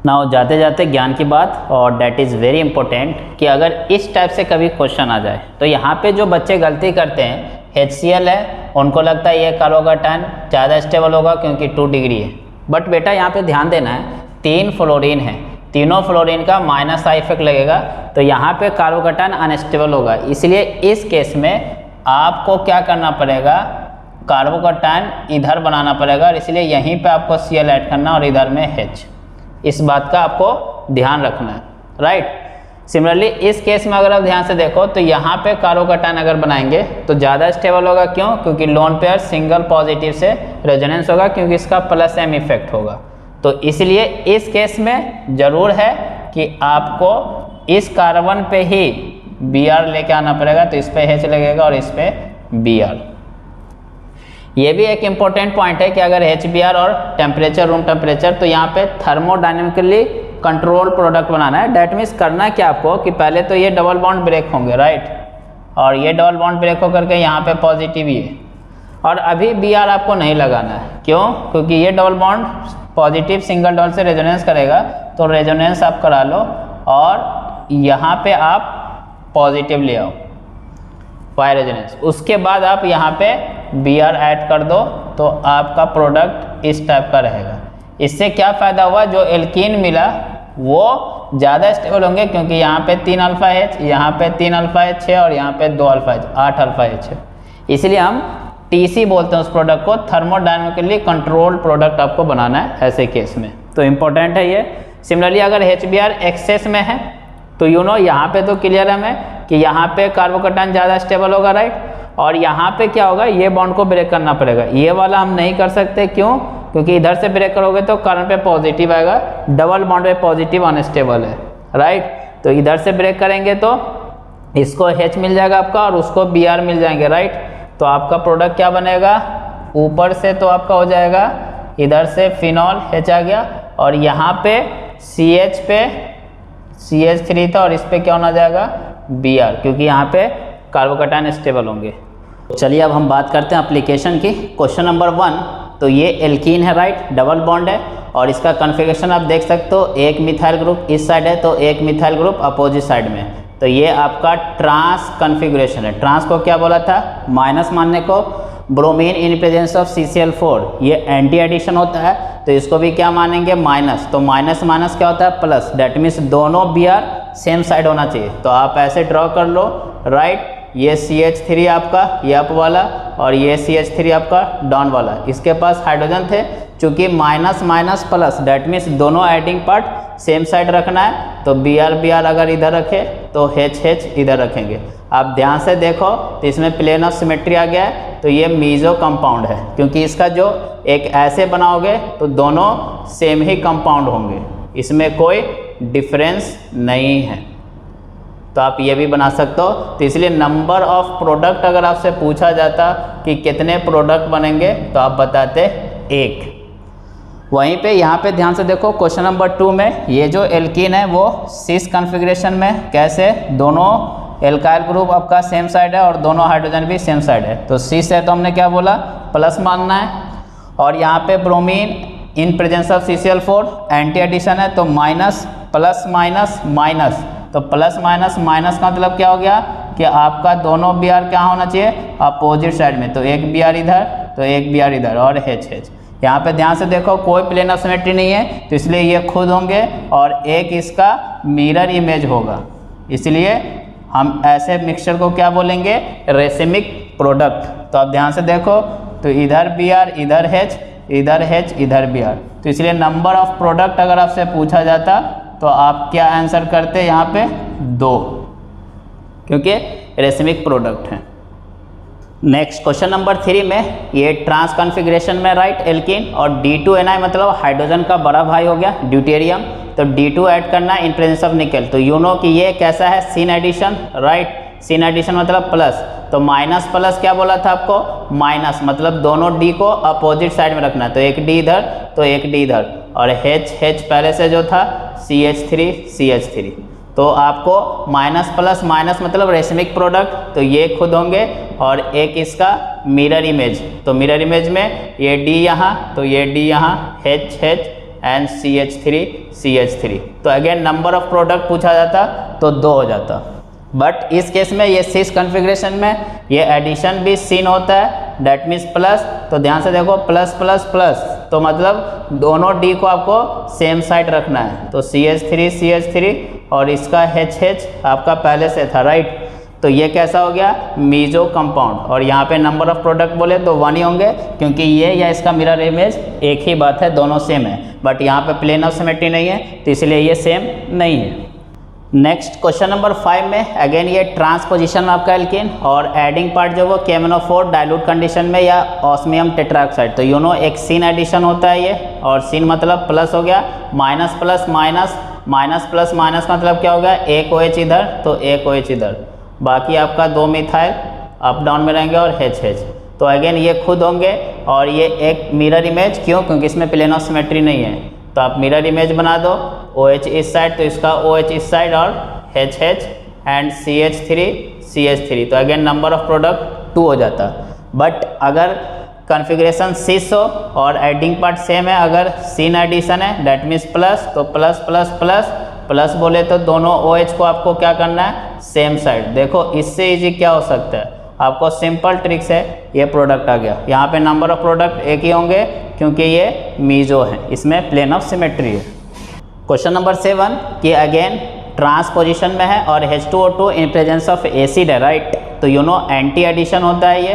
नाउ जाते जाते ज्ञान की बात, और डैट इज़ वेरी इंपॉर्टेंट, कि अगर इस टाइप से कभी क्वेश्चन आ जाए, तो यहाँ पे जो बच्चे गलती करते हैं, HCl है, उनको लगता है ये कार्बोकैटायन ज़्यादा स्टेबल होगा क्योंकि 2 डिग्री है, बट बेटा यहाँ पे ध्यान देना है, 3 फ्लोरीन है, तीनों फ्लोरीन का माइनस आई इफेक्ट लगेगा, तो यहाँ पे कार्बोकैटायन अनस्टेबल होगा, इसलिए इस केस में आपको क्या करना पड़ेगा, कार्बोकैटायन इधर बनाना पड़ेगा, और इसलिए यहीं पे आपको Cl ऐड करना और इधर में H, इस बात का आपको ध्यान रखना है, राइट। सिमिलरली इस केस में अगर आप ध्यान से देखो तो यहाँ पे कार्बोकैटायन अगर बनाएंगे तो ज़्यादा स्टेबल होगा। क्यों? क्योंकि लोन पेयर सिंगल पॉजिटिव से रेजोनेंस होगा, क्योंकि इसका प्लस एम इफेक्ट होगा। तो इसलिए इस केस में ज़रूर है कि आपको इस कार्बन पे ही Br लेके आना पड़ेगा। तो इस पे H लगेगा और इस पे Br। ये भी एक इम्पोर्टेंट पॉइंट है कि अगर HBr और टेम्परेचर रूम टेम्परेचर, तो यहाँ पे थर्मोडायनेमिकली कंट्रोल प्रोडक्ट बनाना है। डैट मीन्स करना क्या आपको कि पहले तो ये डबल बॉन्ड ब्रेक होंगे, राइट, और ये डबल बॉन्ड ब्रेक होकर के यहाँ पे पॉजिटिव ही है, और अभी Br आपको नहीं लगाना है। क्यों? क्योंकि ये double bond positive single double से रेजोनेंस करेगा, तो रेजोनेंस आप करा लो और यहाँ पे आप पॉजिटिव ले आओ बाय रेजोनेंस। उसके बाद आप यहाँ पे Br ऐड कर दो तो आपका प्रोडक्ट इस टाइप का रहेगा। इससे क्या फ़ायदा हुआ? जो एल्कीन मिला वो ज़्यादा स्टेबल होंगे, क्योंकि यहाँ पे 3 अल्फा H, यहाँ पे 3 अल्फा H है और यहाँ पे 2 अल्फा H, 8 अल्फा H है। इसलिए हम TC बोलते हैं उस प्रोडक्ट को, थर्मोडायनेमिकली कंट्रोल प्रोडक्ट आपको बनाना है ऐसे केस में। तो इम्पोर्टेंट है ये। सिमिलरली अगर HBr एक्सेस में है तो यहाँ पे तो क्लियर है हमें कि यहाँ पे कार्बोकैटायन ज़्यादा स्टेबल होगा, राइट, और यहाँ पे क्या होगा, ये बॉन्ड को ब्रेक करना पड़ेगा। ये वाला हम नहीं कर सकते। क्यों? क्योंकि इधर से ब्रेक करोगे तो कार्बन पे पॉजिटिव आएगा, डबल बॉन्ड पे पॉजिटिव अनस्टेबल है, राइट। तो इधर से ब्रेक करेंगे तो इसको H मिल जाएगा आपका और उसको Br मिल जाएंगे, राइट। तो आपका प्रोडक्ट क्या बनेगा? ऊपर से तो आपका हो जाएगा, इधर से फिनॉल H आ गया और यहाँ पे CH पे CH3 था और इस पे क्या होना जाएगा? Br, क्योंकि यहाँ पे कार्बोकैटायन स्टेबल होंगे। चलिए अब हम बात करते हैं एप्लीकेशन की। क्वेश्चन नंबर 1, तो ये एल्कीन है, राइट, डबल बॉन्ड है और इसका कॉन्फ़िगरेशन आप देख सकते हो, एक मिथाइल ग्रुप इस साइड है तो एक मिथाइल ग्रुप अपोजिट साइड में। तो ये आपका ट्रांस कॉन्फ़िगरेशन है। ट्रांस को क्या बोला था? माइनस मानने को। Bromine in presence of CCl4, ये एंटी एडिशन होता है, तो इसको भी क्या मानेंगे? माइनस। तो माइनस माइनस क्या होता है? प्लस। डेट मीन्स दोनों Br सेम साइड होना चाहिए। तो आप ऐसे ड्रॉ कर लो, राइट, ये CH3 आपका ये अप वाला और ये CH3 आपका डाउन वाला। इसके पास हाइड्रोजन थे, चूँकि minus minus plus, that means दोनों एडिंग पार्ट सेम साइड रखना है। तो Br अगर इधर रखे तो H इधर रखेंगे। आप ध्यान से देखो तो इसमें प्लेन ऑफ सिमेट्री आ गया है, तो ये मीजो कंपाउंड है, क्योंकि इसका जो एक ऐसे बनाओगे तो दोनों सेम ही कंपाउंड होंगे, इसमें कोई डिफरेंस नहीं है। तो आप ये भी बना सकते हो। तो इसलिए नंबर ऑफ प्रोडक्ट अगर आपसे पूछा जाता कि कितने प्रोडक्ट बनेंगे तो आप बताते 1। वहीं पे यहाँ पे ध्यान से देखो क्वेश्चन नंबर 2 में ये जो एल्कीन है वो सिस कॉन्फ़िगरेशन में, कैसे? दोनों एल्काइल ग्रुप आपका सेम साइड है और दोनों हाइड्रोजन भी सेम साइड है। तो सिस है तो हमने क्या बोला? प्लस मानना है। और यहाँ पे bromine in presence of CCl4 anti addition है, तो माइनस प्लस माइनस माइनस। तो प्लस माइनस माइनस का मतलब क्या हो गया कि आपका दोनों Br क्या होना चाहिए? अपोजिट साइड में। तो एक Br इधर तो एक Br इधर और H। यहाँ पे ध्यान से देखो कोई प्लेन ऑफ सिमेट्री नहीं है, तो इसलिए ये खुद होंगे और एक इसका मिरर इमेज होगा। इसलिए हम ऐसे मिक्सचर को क्या बोलेंगे? Racemic product. तो आप ध्यान से देखो तो इधर Br इधर H इधर H इधर Br। तो इसलिए नंबर ऑफ प्रोडक्ट अगर आपसे पूछा जाता तो आप क्या आंसर करते? यहाँ पे 2, क्योंकि रेसिमिक प्रोडक्ट है। नेक्स्ट क्वेश्चन नंबर 3 में ये ट्रांस कॉन्फ़िगरेशन में, राइट, एल्कीन और D2Ni मतलब हाइड्रोजन का बड़ा भाई हो गया ड्यूटेरियम। तो D2 ऐड करना है इन प्रेजेंस ऑफ निकल। तो कि ये कैसा है? Syn addition, right, syn addition मतलब प्लस। तो माइनस प्लस क्या बोला था आपको? माइनस, मतलब दोनों D को अपोजिट साइड में रखना है। तो एक D इधर तो एक D इधर और H पहले से जो था CH3। तो आपको माइनस प्लस माइनस मतलब रेसिमिक प्रोडक्ट, तो ये खुद होंगे और एक इसका मिरर इमेज। तो मिरर इमेज में ये D यहाँ तो ये D यहाँ, H एंड CH3। तो अगेन नंबर ऑफ प्रोडक्ट पूछा जाता तो 2 हो जाता। बट इस केस में ये सिस कॉन्फ़िगरेशन में ये एडिशन भी सिन होता है, डेट मीन्स प्लस। तो ध्यान से देखो प्लस प्लस प्लस, तो मतलब दोनों D को आपको सेम साइड रखना है। तो CH3 और इसका H आपका पहले से था, राइट। तो ये कैसा हो गया? Meso compound. और यहाँ पे नंबर ऑफ प्रोडक्ट बोले तो 1 ही होंगे, क्योंकि ये या इसका मिरर इमेज एक ही बात है, दोनों सेम है। बट यहाँ पे प्लेन ऑफ सिमेट्री नहीं है तो इसलिए ये सेम नहीं है। नेक्स्ट क्वेश्चन नंबर 5 में अगेन ये ट्रांसपोजिशन में आपका एल्कीन और एडिंग पार्ट जो वो KMnO4 डाइल्यूट कंडीशन में या ऑस्मियम टेट्राऑक्साइड। तो यू नो एक सीन एडिशन होता है ये, और सीन मतलब प्लस हो गया, minus plus minus, minus plus minus मतलब क्या हो गया, एक OH इधर तो एक OH इधर, बाकी आपका 2 मिथाइल अप डाउन में रहेंगे और H। तो अगेन ये खुद होंगे और ये एक मिरर इमेज, क्यों, क्योंकि इसमें प्लेन ऑफ सिमेट्री नहीं है। तो आप मिरर इमेज बना दो, OH इस साइड तो इसका OH इस साइड और HH एंड CH3। तो अगेन नंबर ऑफ प्रोडक्ट 2 हो जाता। बट अगर कॉन्फ़िगरेशन सिस हो और एडिंग पार्ट सेम है, अगर सीन एडिशन है दैट मीन्स प्लस, तो प्लस प्लस प्लस प्लस बोले तो दोनों OH को आपको क्या करना है, सेम साइड। देखो इससे इजी क्या हो सकता है, आपको सिंपल ट्रिक्स है, ये प्रोडक्ट आ गया। यहाँ पे नंबर ऑफ प्रोडक्ट एक ही होंगे क्योंकि ये मीजो है, इसमें प्लेन ऑफ सिमेट्री है। क्वेश्चन नंबर 7 कि अगेन ट्रांसपोजिशन में है और H2O2 in presence of acid है, राइट। तो यू नो एंटी एडिशन होता है ये,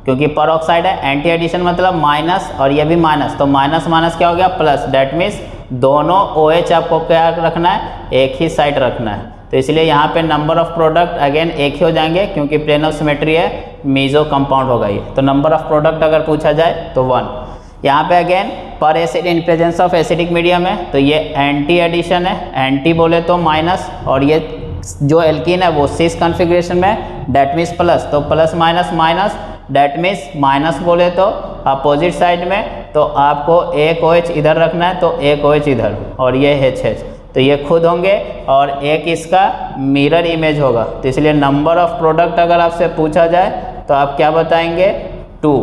क्योंकि पर ऑक्साइड है। एंटी एडिशन मतलब माइनस और ये भी माइनस, तो माइनस माइनस क्या हो गया, प्लस। डैट मीन्स दोनों OH आपको क्या रखना है, एक ही साइड रखना है। तो इसलिए यहाँ पे नंबर ऑफ प्रोडक्ट अगेन एक ही हो जाएंगे क्योंकि प्लेन ऑफ सिमेट्री है, मीजो कंपाउंड होगा ये। तो नंबर ऑफ प्रोडक्ट अगर पूछा जाए तो 1। यहाँ पे अगेन पर acid in presence of acidic medium है, तो ये एंटी एडिशन है, एंटी बोले तो माइनस, और ये जो एल्कीन है वो सिस कॉन्फ़िगरेशन में, डैट मीन्स प्लस, तो plus minus minus, that means minus बोले तो अपोजिट साइड में, तो आपको एक OH इधर रखना है तो एक OH इधर, और ये HH, तो ये खुद होंगे और एक इसका मिरर इमेज होगा। तो इसलिए नंबर ऑफ प्रोडक्ट अगर आपसे पूछा जाए तो आप क्या बताएंगे, 2।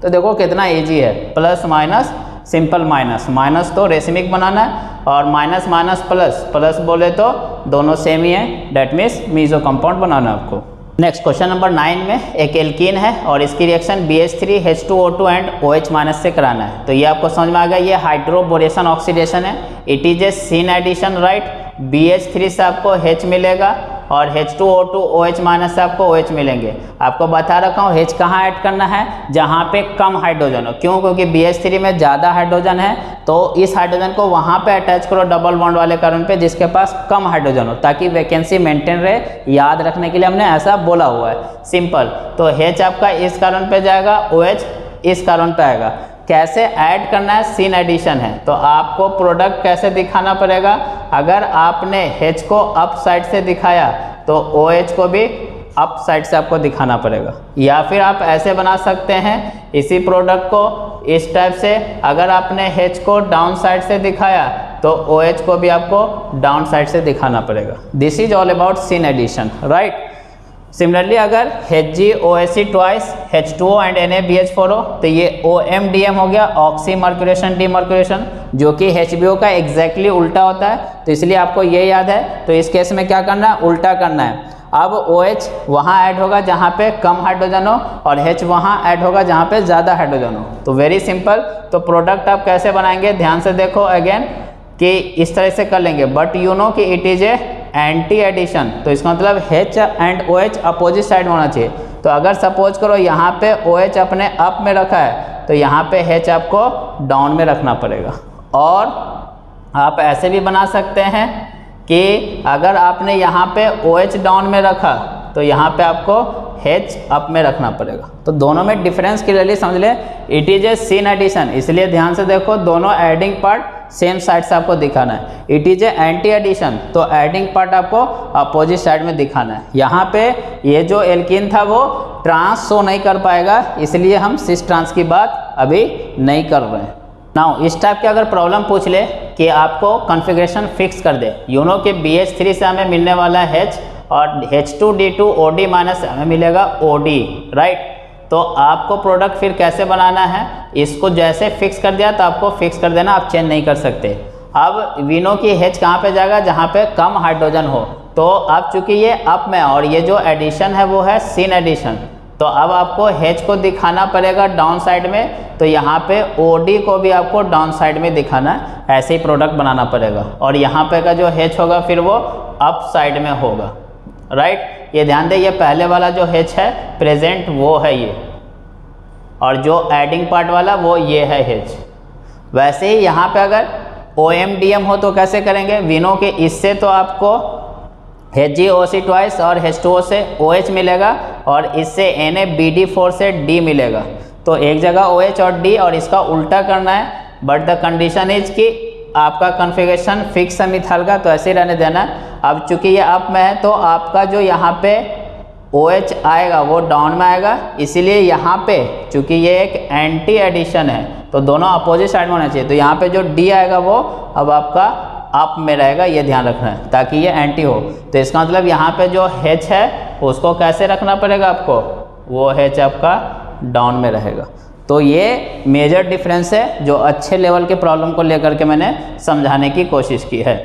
तो देखो कितना इजी है, plus minus simple minus, minus तो रेसिमिक बनाना है, और माइनस माइनस प्लस, प्लस बोले तो दोनों सेम ही है, डैट मीन्स मीजो कंपाउंड बनाना है आपको। नेक्स्ट क्वेश्चन नंबर 9 में एक एल्कीन है और इसकी reaction BH3 H2O2 and OH minus से कराना है। तो ये आपको समझ में आ गया, ये हाइड्रोबोरेशन ऑक्सीडेशन है, it is a syn addition, right. BH3 से आपको H मिलेगा और H2O2 OH माइनस से आपको OH मिलेंगे। आपको बता रखा हूँ H कहाँ ऐड करना है, जहाँ पे कम हाइड्रोजन हो, क्यों, क्योंकि BH3 में ज़्यादा हाइड्रोजन है, तो इस हाइड्रोजन को वहाँ पे अटैच करो डबल बॉन्ड वाले कार्बन पे जिसके पास कम हाइड्रोजन हो, ताकि वैकेंसी मेंटेन रहे। याद रखने के लिए हमने ऐसा बोला हुआ है, सिंपल। तो H आपका इस कार्बन पे जाएगा, OH इस कार्बन पे आएगा। कैसे ऐड करना है, सीन एडिशन है, तो आपको प्रोडक्ट कैसे दिखाना पड़ेगा, अगर आपने H को अप साइड से दिखाया तो OH को भी अप साइड से आपको दिखाना पड़ेगा। या फिर आप ऐसे बना सकते हैं इसी प्रोडक्ट को इस टाइप से, अगर आपने H को डाउन साइड से दिखाया तो OH को भी आपको डाउन साइड से दिखाना पड़ेगा। This is all about syn addition, right. Similarly अगर HgOHc twice H2O and NaBH4 हो तो ये OMDM हो गया, ऑक्सी मर्क्यूरेशन डीमर्क्यूरेशन, जो कि HBO का एग्जैक्टली उल्टा होता है। तो इसलिए आपको ये याद है, तो इस केस में क्या करना है, उल्टा करना है। अब OH वहाँ ऐड होगा जहाँ पे कम हाइड्रोजन हो और H वहाँ ऐड होगा जहाँ पे ज़्यादा हाइड्रोजन हो। तो वेरी सिंपल। तो प्रोडक्ट आप कैसे बनाएंगे, ध्यान से देखो अगेन, कि इस तरह से कर लेंगे, बट यू नो कि it is a anti addition, तो इसका मतलब H and OH opposite side होना चाहिए। तो अगर सपोज करो यहाँ पे OH अपने अप में रखा है तो यहाँ पे H आपको डाउन में रखना पड़ेगा। और आप ऐसे भी बना सकते हैं कि अगर आपने यहाँ पे OH डाउन में रखा तो यहाँ पे आपको H अप में रखना पड़ेगा। तो दोनों में डिफरेंस क्लियरली समझ ले, it is a syn addition, इसलिए ध्यान से देखो, दोनों एडिंग पार्ट सेम साइड से आपको दिखाना है। It is a anti addition, तो एडिंग पार्ट आपको अपोजिट साइड में दिखाना है। यहाँ पे ये जो एल्कीन था वो ट्रांस शो नहीं कर पाएगा, इसलिए हम सिस ट्रांस की बात अभी नहीं कर रहे हैं। नाउ इस टाइप के अगर प्रॉब्लम पूछ ले कि आपको कॉन्फ़िगरेशन फिक्स कर दे, यू नो कि BH3 से हमें मिलने वाला है H और H2D2OD माइनस हमें मिलेगा OD, राइट। तो आपको प्रोडक्ट फिर कैसे बनाना है, इसको जैसे फिक्स कर दिया तो आपको फिक्स कर देना, आप चेंज नहीं कर सकते। अब वी नो कि H कहाँ पे जाएगा, जहाँ पे कम हाइड्रोजन हो। तो अब चूंकि ये अप में और ये जो एडिशन है वो है सीन एडिशन, तो अब आपको H को दिखाना पड़ेगा डाउन साइड में, तो यहाँ पे OD को भी आपको डाउन साइड में दिखाना है, ऐसे ही प्रोडक्ट बनाना पड़ेगा। और यहाँ पे का जो H होगा फिर वो अप साइड में होगा, राइट। ये ध्यान दे, ये पहले वाला जो H है प्रेजेंट वो है ये, और जो एडिंग पार्ट वाला वो ये है H। वैसे ही यहाँ पे अगर OMDM हो तो कैसे करेंगे, विनो के इससे तो आपको HgOC ट्वाइस और H2O से OH मिलेगा और इससे NaBD4 से D मिलेगा। तो एक जगह OH और D और इसका उल्टा करना है, बट द कंडीशन इज कि आपका कॉन्फ़िगरेशन फिक्स है मिथाइल का, तो ऐसे ही रहने देना है। अब चूंकि ये अप में है तो आपका जो यहाँ पे OH आएगा वो डाउन में आएगा, इसीलिए यहाँ पे चूंकि ये एक एंटी एडिशन है तो दोनों अपोजिट साइड में होना चाहिए। तो यहाँ पे जो D आएगा वो अब आपका अप में रहेगा, ये ध्यान रखना है ताकि ये एंटी हो। तो इसका मतलब यहाँ पे जो H है उसको कैसे रखना पड़ेगा आपको, वो H आपका डाउन में रहेगा। तो ये मेजर डिफरेंस है जो अच्छे लेवल के प्रॉब्लम को लेकर के मैंने समझाने की कोशिश की है।